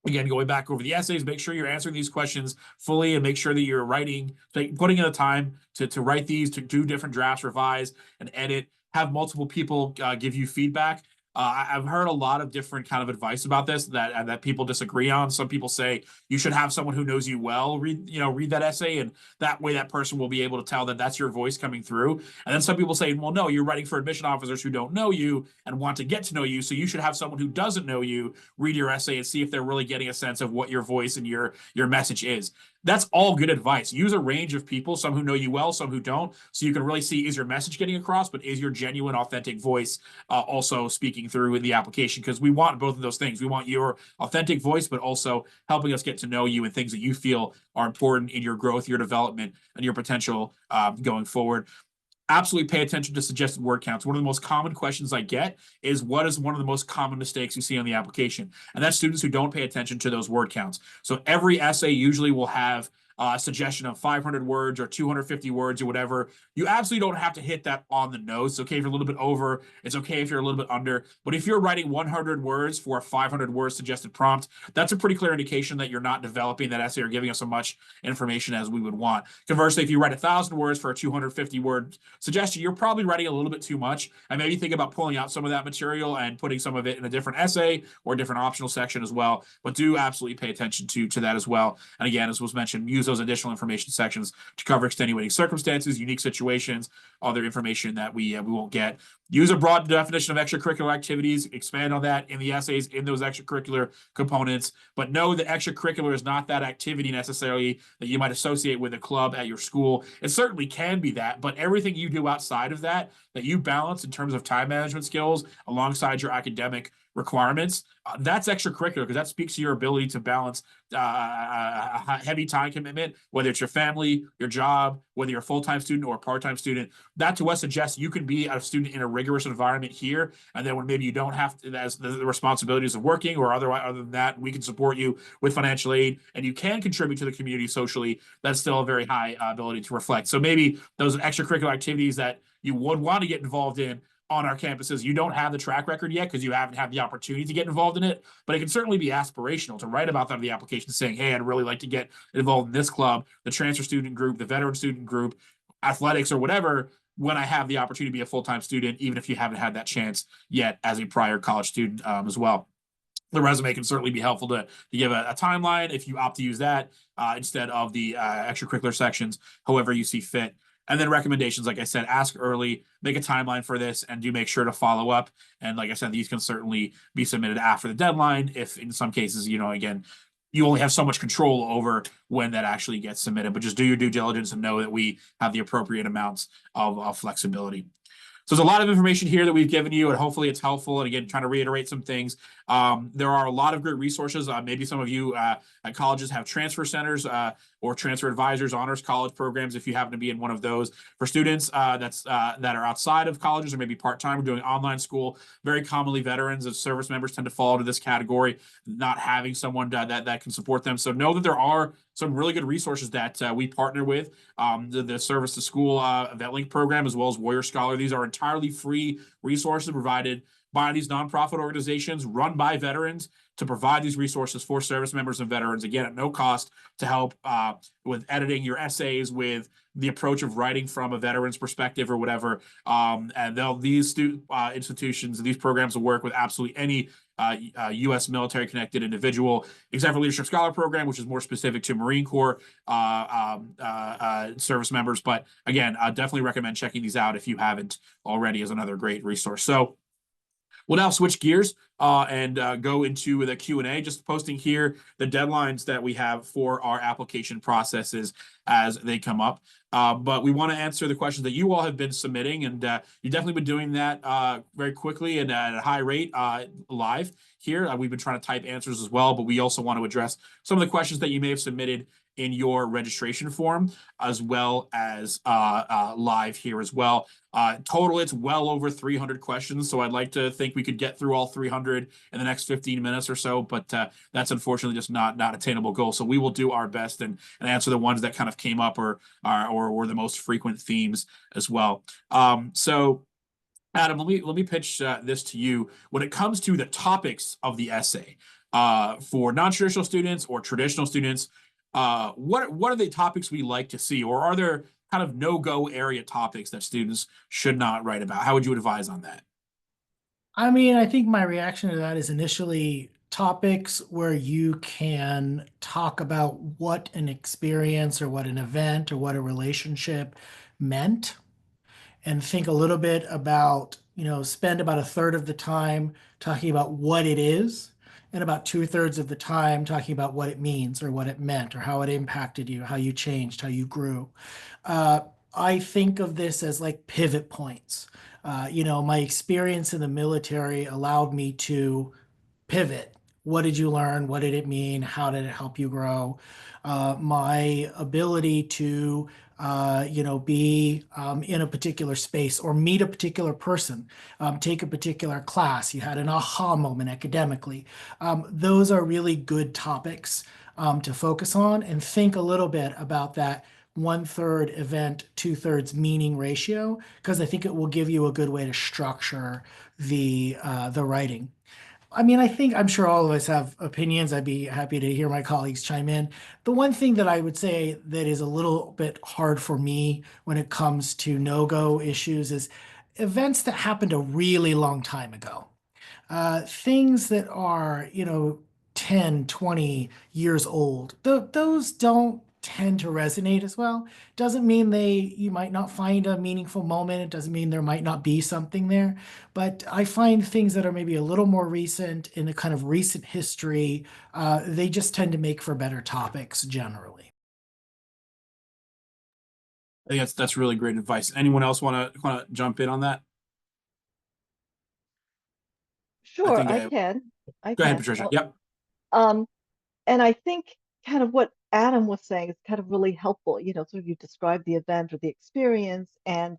Again, going back over the essays, make sure you're answering these questions fully and make sure that you're putting in the time to write these, to do different drafts, revise and edit, have multiple people give you feedback. I've heard a lot of different kind of advice about this that people disagree on. Some people say you should have someone who knows you well read that essay, and that way that person will be able to tell that that's your voice coming through. And then some people say, well, no, you're writing for admission officers who don't know you and want to get to know you, so you should have someone who doesn't know you read your essay and see if they're really getting a sense of what your voice and your message is. That's all good advice. Use a range of people, some who know you well, some who don't, so you can really see, is your message getting across, but is your genuine, authentic voice also speaking through in the application? Because we want both of those things. We want your authentic voice, but also helping us get to know you and things that you feel are important in your growth, your development, and your potential going forward. Absolutely pay attention to suggested word counts. One of the most common questions I get is, what is one of the most common mistakes you see on the application? And that's students who don't pay attention to those word counts. So every essay usually will have a suggestion of 500 words or 250 words or whatever. You absolutely don't have to hit that on the nose. It's okay if you're a little bit over. It's okay if you're a little bit under. But if you're writing 100 words for a 500 word suggested prompt, that's a pretty clear indication that you're not developing that essay or giving us as much information as we would want. Conversely, if you write 1,000 words for a 250 word suggestion, you're probably writing a little bit too much. And maybe think about pulling out some of that material and putting some of it in a different essay or a different optional section as well. But do absolutely pay attention to that as well. And again, as was mentioned, use those additional information sections to cover extenuating circumstances, unique situations, other information that we won't get. Use a broad definition of extracurricular activities, expand on that in the essays, in those extracurricular components, but know that extracurricular is not that activity necessarily that you might associate with a club at your school. It certainly can be that, but everything you do outside of that you balance in terms of time management skills alongside your academic requirements, that's extracurricular, because that speaks to your ability to balance a heavy time commitment, whether it's your family, your job, whether you're a full-time student or a part-time student. That to us suggests you can be a student in a rigorous environment here. And then when maybe you don't have to, as the responsibilities of working or other than that, we can support you with financial aid and you can contribute to the community socially. That's still a very high ability to reflect. So maybe those extracurricular activities that you would want to get involved in on our campuses, you don't have the track record yet because you haven't had the opportunity to get involved in it, but it can certainly be aspirational to write about that in the application saying, hey, I'd really like to get involved in this club, the transfer student group, the veteran student group, athletics or whatever, when I have the opportunity to be a full-time student, even if you haven't had that chance yet as a prior college student as well. The resume can certainly be helpful to give a timeline if you opt to use that instead of the extracurricular sections, however you see fit. And then recommendations, like I said, ask early, make a timeline for this, and do make sure to follow up. And like I said, these can certainly be submitted after the deadline. If in some cases, again, you only have so much control over when that actually gets submitted, but just do your due diligence and know that we have the appropriate amounts of flexibility. So there's a lot of information here that we've given you, and hopefully it's helpful. And again, trying to reiterate some things. There are a lot of great resources. Maybe some of you at colleges have transfer centers or transfer advisors, honors college programs, if you happen to be in one of those. For students that are outside of colleges or maybe part-time or doing online school, very commonly veterans and service members tend to fall into this category, not having someone that can support them. So know that there are some really good resources that we partner with. The Service to School VetLink program, as well as Warrior Scholar. These are entirely free resources provided by these nonprofit organizations run by veterans to provide these resources for service members and veterans, again, at no cost, to help with editing your essays, with the approach of writing from a veteran's perspective or whatever. And these institutions, these programs will work with absolutely any U.S. military-connected individual, except for Leadership Scholar Program, which is more specific to Marine Corps service members. But again, I definitely recommend checking these out if you haven't already, as another great resource. So we'll now switch gears and go into the Q&A, just posting here the deadlines that we have for our application processes as they come up. But we want to answer the questions that you all have been submitting, and you've definitely been doing that very quickly and at a high rate live here. We've been trying to type answers as well, but we also want to address some of the questions that you may have submitted in your registration form, as well as live here as well. Total, it's well over 300 questions, so I'd like to think we could get through all 300 in the next 15 minutes or so, but that's unfortunately just not attainable goal. So we will do our best and answer the ones that kind of came up or were the most frequent themes as well. So Adam, let me pitch this to you. When it comes to the topics of the essay, for non-traditional students or traditional students, what are the topics we like to see, or are there kind of no-go area topics that students should not write about? How would you advise on that? I mean, I think my reaction to that is initially topics where you can talk about what an experience or what an event or what a relationship meant, and think a little bit about, spend about a third of the time talking about what it is, and about 2/3 of the time talking about what it means or what it meant or how it impacted you, how you changed, how you grew. I think of this as like pivot points. My experience in the military allowed me to pivot. What did you learn? What did it mean? How did it help you grow? My ability to, be in a particular space or meet a particular person, take a particular class. You had an aha moment academically. Those are really good topics to focus on, and think a little bit about that 1/3 event, 2/3 meaning ratio, because I think it will give you a good way to structure the writing. I mean, I'm sure all of us have opinions. I'd be happy to hear my colleagues chime in. The one thing that I would say that is a little bit hard for me when it comes to no-go issues is events that happened a really long time ago. Things that are, 10, 20 years old. Those don't tend to resonate as well. Doesn't mean you might not find a meaningful moment. It doesn't mean there might not be something there. But I find things that are maybe a little more recent in the kind of recent history, they just tend to make for better topics generally. I think that's really great advice. Anyone else want to jump in on that? Sure, think I can. Go ahead, Patricia. Yep. And I think kind of what Adam was saying is kind of really helpful. Sort of you described the event or the experience, and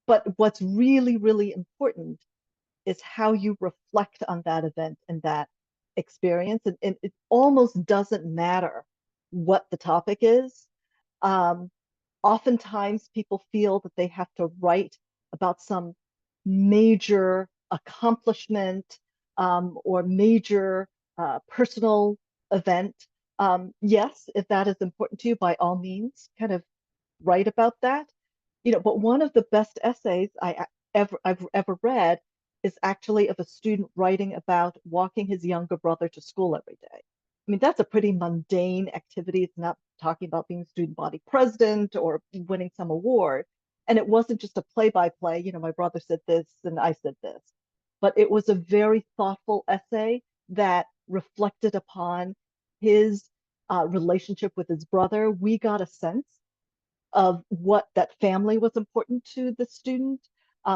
But what's really, really important is how you reflect on that event and that experience. And it almost doesn't matter what the topic is. Oftentimes people feel that they have to write about some major accomplishment or major personal event. Yes, if that is important to you, by all means, kind of write about that. But one of the best essays I've ever read is actually of a student writing about walking his younger brother to school every day. I mean, that's a pretty mundane activity. It's not talking about being student body president or winning some award. And it wasn't just a play-by-play, my brother said this and I said this. But it was a very thoughtful essay that reflected upon his relationship with his brother. We got a sense of what that family was important to the student.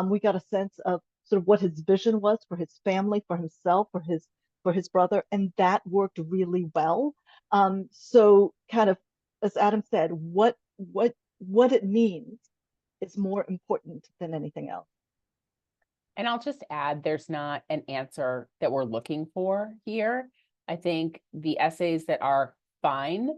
We got a sense of sort of what his vision was for his family, for himself, for his brother, and that worked really well. So kind of, as Adam said, what it means is more important than anything else. And I'll just add, there's not an answer that we're looking for here. I think the essays that are fine,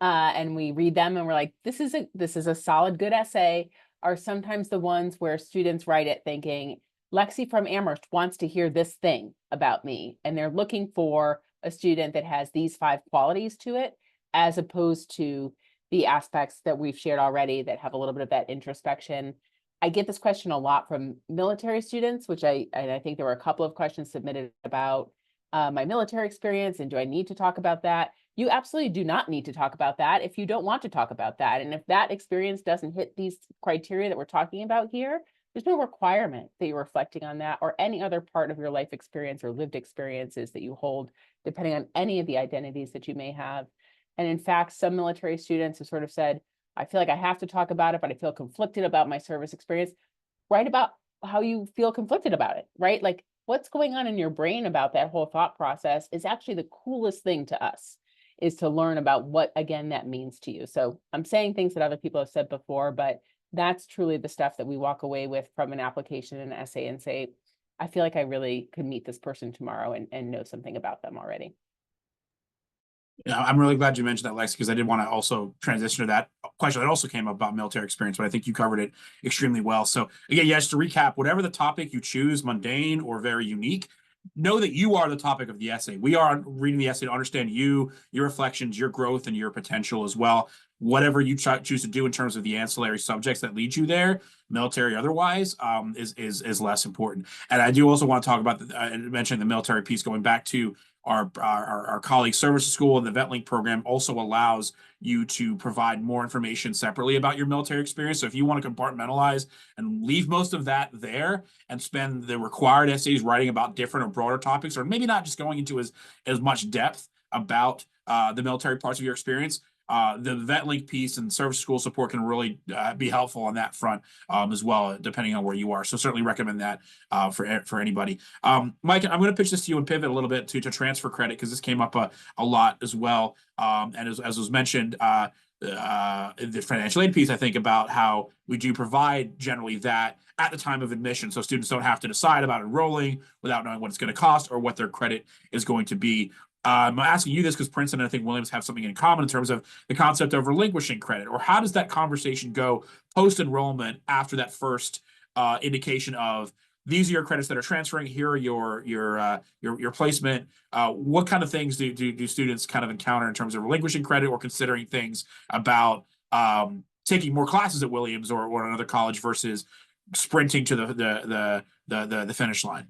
and we read them and we're like, this is a solid, good essay, are sometimes the ones where students write it thinking, Lexi from Amherst wants to hear this thing about me. And they're looking for a student that has these 5 qualities to it, as opposed to the aspects that we've shared already that have a little bit of that introspection. I get this question a lot from military students, and I think there were a couple of questions submitted about my military experience and do I need to talk about that? You absolutely do not need to talk about that if you don't want to talk about that. And if that experience doesn't hit these criteria that we're talking about here, there's no requirement that you're reflecting on that or any other part of your life experience or lived experiences that you hold, depending on any of the identities that you may have. And in fact, some military students have sort of said, I feel like I have to talk about it, but I feel conflicted about my service experience. Write about how you feel conflicted about it, right? Like what's going on in your brain about that whole thought process is actually the coolest thing to us, is to learn about what, again, that means to you. So I'm saying things that other people have said before, but that's truly the stuff that we walk away with from an application and an essay and say, I feel like I really could meet this person tomorrow and know something about them already. Yeah, I'm really glad you mentioned that, Lexi, because I did want to also transition to that question that also came up about military experience, but I think you covered it extremely well. So again, just to recap, whatever the topic you choose, mundane or very unique, know that you are the topic of the essay. We are reading the essay to understand you, your reflections, your growth, and your potential as well. Whatever you choose to do in terms of the ancillary subjects that lead you there, military otherwise, is less important. And I do also want to talk about mentioning the military piece, going back to our colleague service school, and the VetLink program also allows you to provide more information separately about your military experience. So if you want to compartmentalize and leave most of that there and spend the required essays writing about different or broader topics, or maybe not just going into as much depth about the military parts of your experience, the VetLink piece and service school support can really be helpful on that front as well, depending on where you are. So certainly recommend that for anybody. Mike, I'm going to pitch this to you and pivot a little bit to transfer credit, because this came up a lot as well. And as was mentioned, the financial aid piece, I think, about how we do provide generally that at the time of admission, so students don't have to decide about enrolling without knowing what it's going to cost or what their credit is going to be. I'm asking you this because Princeton and I think Williams have something in common in terms of the concept of relinquishing credit, or how does that conversation go post-enrollment after that first indication of these are your credits that are transferring, here are your placement. What kind of things do students kind of encounter in terms of relinquishing credit or considering things about taking more classes at Williams or another college versus sprinting to the finish line?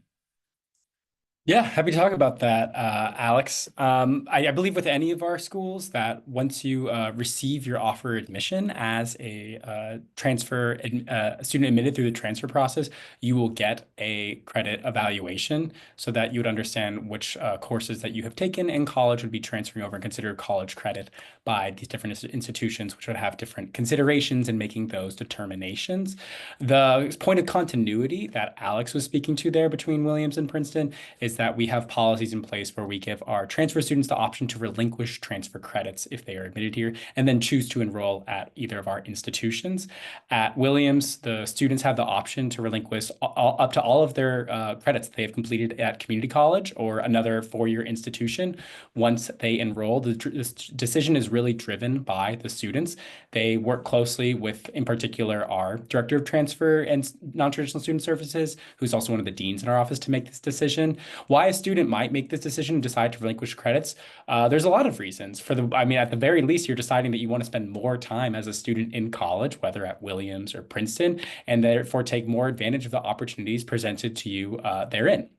Yeah, happy to talk about that, Alex. I believe with any of our schools that once you receive your offer admission as a student admitted through the transfer process, you will get a credit evaluation so that you would understand which courses that you have taken in college would be transferring over and considered college credit by these different institutions, which would have different considerations in making those determinations. The point of continuity that Alex was speaking to there between Williams and Princeton is is that we have policies in place where we give our transfer students the option to relinquish transfer credits if they are admitted here, and then choose to enroll at either of our institutions. At Williams, the students have the option to relinquish up to all of their credits they have completed at community college or another four-year institution once they enroll. This decision is really driven by the students. They work closely with, in particular, our Director of Transfer and Non-Traditional Student Services, who's also one of the deans in our office, to make this decision. Why a student might make this decision and decide to relinquish credits? There's a lot of reasons. At the very least, you're deciding that you want to spend more time as a student in college, whether at Williams or Princeton, and therefore take more advantage of the opportunities presented to you therein.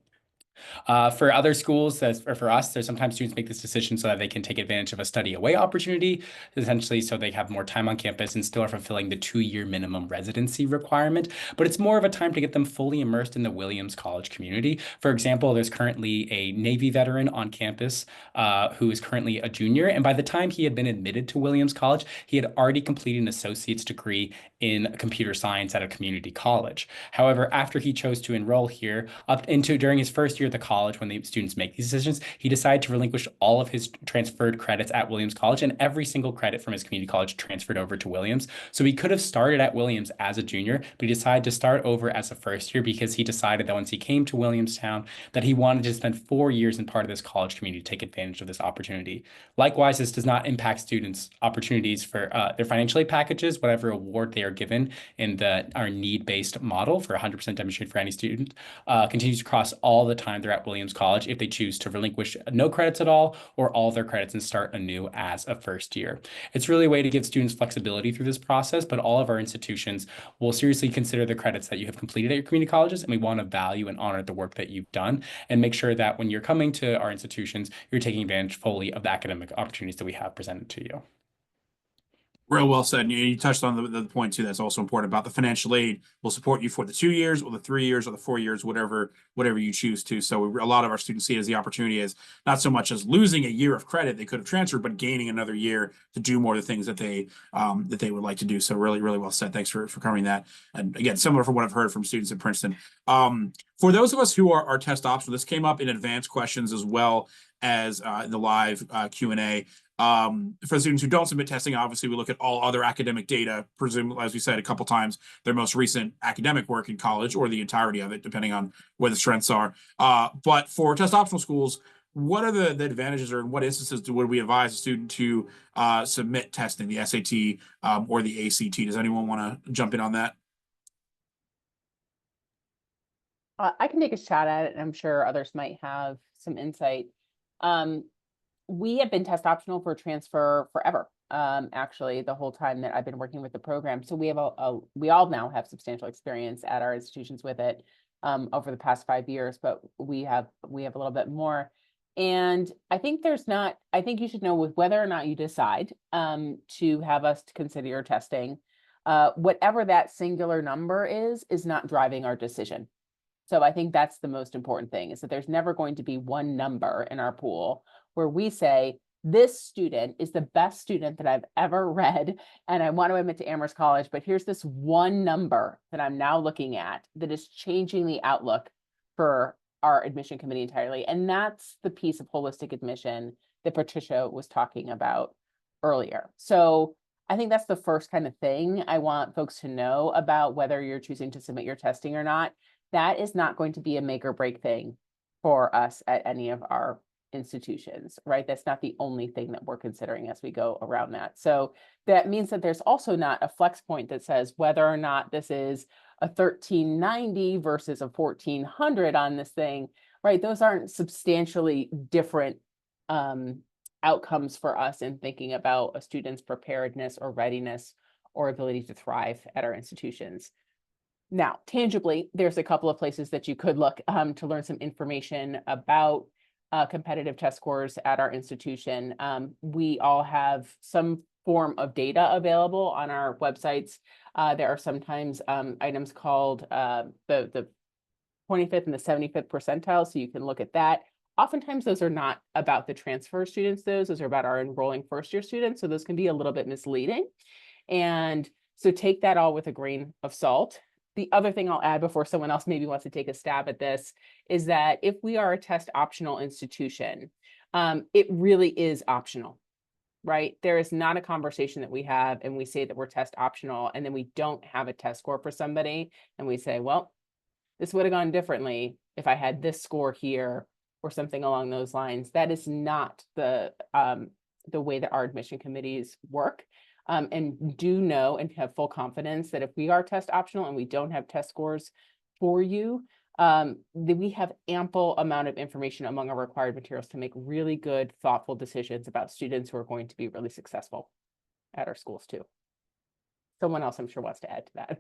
For other schools, or for us, there's sometimes students make this decision so that they can take advantage of a study away opportunity, essentially so they have more time on campus and still are fulfilling the 2-year minimum residency requirement. But it's more of a time to get them fully immersed in the Williams College community. For example, there's currently a Navy veteran on campus who is currently a junior. And by the time he had been admitted to Williams College, he had already completed an associate's degree in computer science at a community college. However, after he chose to enroll here, during his first year at the college, when the students make these decisions, he decided to relinquish all of his transferred credits at Williams College, and every single credit from his community college transferred over to Williams. So he could have started at Williams as a junior, but he decided to start over as a first year because he decided that once he came to Williamstown, that he wanted to spend 4 years in part of this college community to take advantage of this opportunity. Likewise, this does not impact students' opportunities for their financial aid packages, whatever award they are given in our need-based model for 100% demonstrated for any student, continues across all the time they're at Williams College if they choose to relinquish no credits at all or all of their credits and start anew as a first year. It's really a way to give students flexibility through this process, but all of our institutions will seriously consider the credits that you have completed at your community colleges, and we want to value and honor the work that you've done and make sure that when you're coming to our institutions, you're taking advantage fully of the academic opportunities that we have presented to you. Real well said. And you touched on the point too that's also important about the financial aid will support you for the 2 years or the 3 years or the 4 years, whatever you choose to. So a lot of our students see it as the opportunity as not so much as losing a year of credit they could have transferred, but gaining another year to do more of the things that they would like to do. So really, really well said. Thanks for covering that. And again, similar from what I've heard from students at Princeton. For those of us who are test optional, this came up in advanced questions as well as the live Q&A. For students who don't submit testing, obviously we look at all other academic data, presumably, as we said a couple times, their most recent academic work in college or the entirety of it, depending on where the strengths are. But for test optional schools, what are the advantages, or in what instances would we advise a student to submit testing, the SAT or the ACT? Does anyone want to jump in on that? I can take a shot at it, and I'm sure others might have some insight. We have been test optional for transfer forever. Actually, the whole time that I've been working with the program. So we have we all now have substantial experience at our institutions with it over the past 5 years, but we have a little bit more. And I think I think you should know with whether or not you decide to have us to consider your testing, whatever that singular number is not driving our decision. So I think that's the most important thing, is that there's never going to be one number in our pool where we say, this student is the best student that I've ever read, and I want to admit to Amherst College, but here's this one number that I'm now looking at that is changing the outlook for our admission committee entirely. And that's the piece of holistic admission that Patricia was talking about earlier. So I think that's the first kind of thing I want folks to know about whether you're choosing to submit your testing or not. That is not going to be a make or break thing for us at any of our institutions, right? That's not the only thing that we're considering as we go around that. So that means that there's also not a flex point that says whether or not this is a 1390 versus a 1400 on this thing, right? Those aren't substantially different outcomes for us in thinking about a student's preparedness or readiness or ability to thrive at our institutions. Now, tangibly, there's a couple of places that you could look to learn some information about competitive test scores at our institution. We all have some form of data available on our websites. There are sometimes items called the 25th and the 75th percentile, so you can look at that. Oftentimes, those are not about the transfer students, those are about our enrolling first-year students, so those can be a little bit misleading. And so take that all with a grain of salt. the other thing I'll add before someone else maybe wants to take a stab at this is that if we are a test optional institution, it really is optional, right? There is not a conversation that we have and we say that we're test optional and then we don't have a test score for somebody and we say, well, this would have gone differently if I had this score here or something along those lines. That is not the way that our admission committees work. And do know and have full confidence that if we are test optional and we don't have test scores for you, that we have ample amount of information among our required materials to make really good, thoughtful decisions about students who are going to be really successful at our schools too. Someone else I'm sure wants to add to that.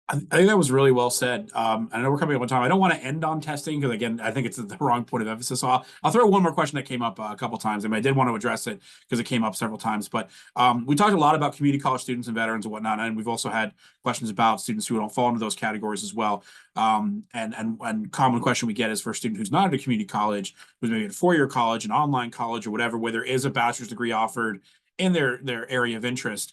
I think that was really well said. I know we're coming up on time. I don't want to end on testing because, again, I think it's the wrong point of emphasis. So I'll throw one more question that came up a couple times. I did want to address it because it came up several times. But we talked a lot about community college students and veterans and whatnot, and we've also had questions about students who don't fall into those categories as well. And common question we get is for a student who's not at a community college, who's maybe at a four-year college, an online college, or whatever, where there is a bachelor's degree offered in their area of interest.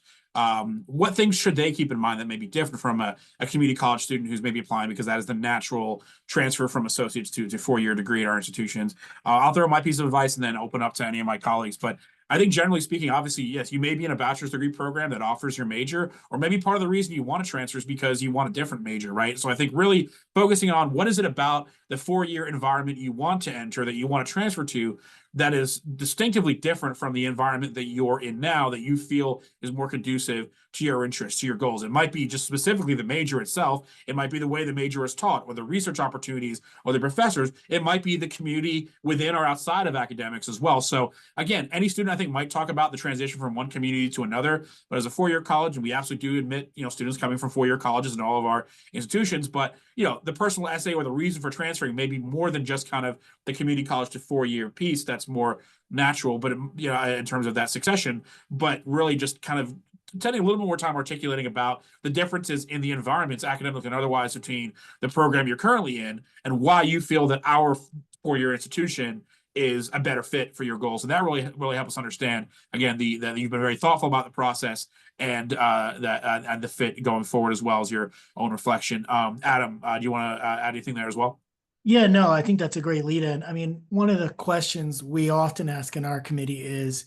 What things should they keep in mind that may be different from a community college student who's maybe applying because that is the natural transfer from associates to four-year degree at our institutions? I'll throw my piece of advice and then open up to any of my colleagues. But I think generally speaking, obviously, yes, you may be in a bachelor's degree program that offers your major, or maybe part of the reason you want to transfer is because you want a different major, right? So I think really focusing on what is it about the four-year environment you want to enter, that you want to transfer to, that is distinctively different from the environment that you're in now, that you feel is more conducive to your interests, to your goals. It might be just specifically the major itself. It might be the way the major is taught, or the research opportunities, or the professors. It might be the community within or outside of academics as well. So again, any student I think might talk about the transition from one community to another, but as a four-year college, and we absolutely do admit, students coming from four-year colleges in all of our institutions, but the personal essay or the reason for transferring may be more than just kind of the community college to four-year piece. That's more natural, but in terms of that succession, but really just kind of spending a little more time articulating about the differences in the environments, academic and otherwise, between the program you're currently in and why you feel that our four-year institution is a better fit for your goals. And that really helps us understand, again, that you've been very thoughtful about the process and and the fit going forward, as well as your own reflection. Adam, do you want to add anything there as well? Yeah, no, I think that's a great lead in. One of the questions we often ask in our committee is,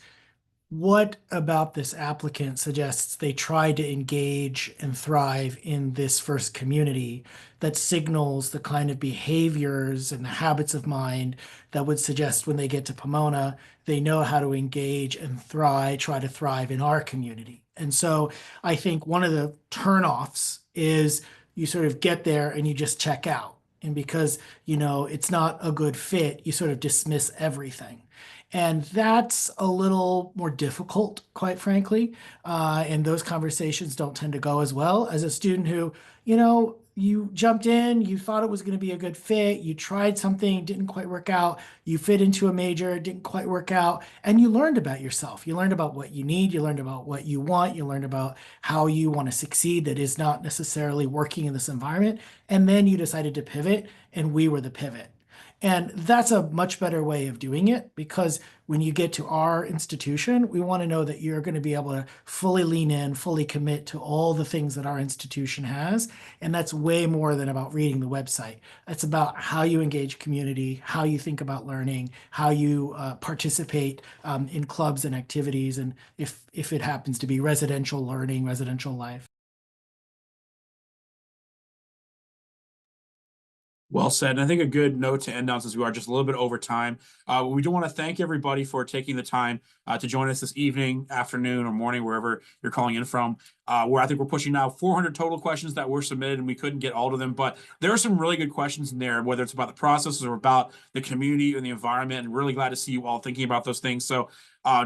what about this applicant suggests they try to engage and thrive in this first community that signals the kind of behaviors and habits of mind that would suggest when they get to Pomona, they know how to engage and try to thrive in our community? And so I think one of the turnoffs is you sort of get there and you just check out. And because, it's not a good fit, you sort of dismiss everything. And that's a little more difficult, quite frankly. And those conversations don't tend to go as well as a student who, you jumped in, you thought it was going to be a good fit, you tried something, didn't quite work out, you fit into a major, didn't quite work out, and you learned about yourself. You learned about what you need, you learned about what you want, you learned about how you want to succeed that is not necessarily working in this environment, and then you decided to pivot, and we were the pivot. And that's a much better way of doing it, because when you get to our institution, we want to know that you're going to be able to fully lean in, fully commit to all the things that our institution has. And that's way more than about reading the website. That's about how you engage community, how you think about learning, how you participate in clubs and activities, and if it happens to be residential learning, residential life. Well said. And I think a good note to end on, since we are just a little bit over time, we do want to thank everybody for taking the time to join us this evening, afternoon, or morning, wherever you're calling in from. Where I think we're pushing now 400 total questions that were submitted, and we couldn't get all of them, but there are some really good questions in there, whether it's about the processes or about the community and the environment, and really glad to see you all thinking about those things. So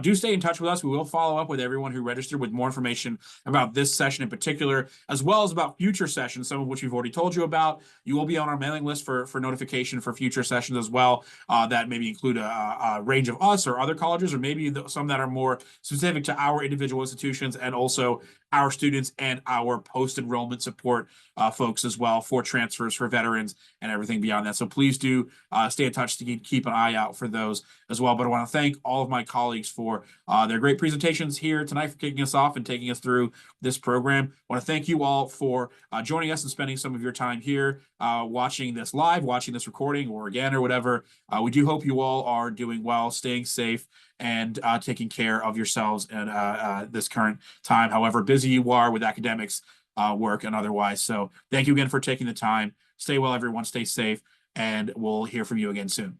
do stay in touch with us. We will follow up with everyone who registered with more information about this session in particular, as well as about future sessions, some of which we've already told you about. You will be on our mailing list for notification for future sessions as well, that maybe include a range of us or other colleges, or maybe some that are more specific to our individual institutions and also our our students and our post-enrollment support folks as well for transfers for veterans and everything beyond that. So please do stay in touch to keep an eye out for those as well. But I want to thank all of my colleagues for their great presentations here tonight, for kicking us off and taking us through this program. I want to thank you all for joining us and spending some of your time here watching this live, watching this recording, or again, or whatever. We do hope you all are doing well, staying safe, and taking care of yourselves at this current time, however busy you are with academics, work, and otherwise. So thank you again for taking the time. Stay well, everyone. Stay safe, and we'll hear from you again soon.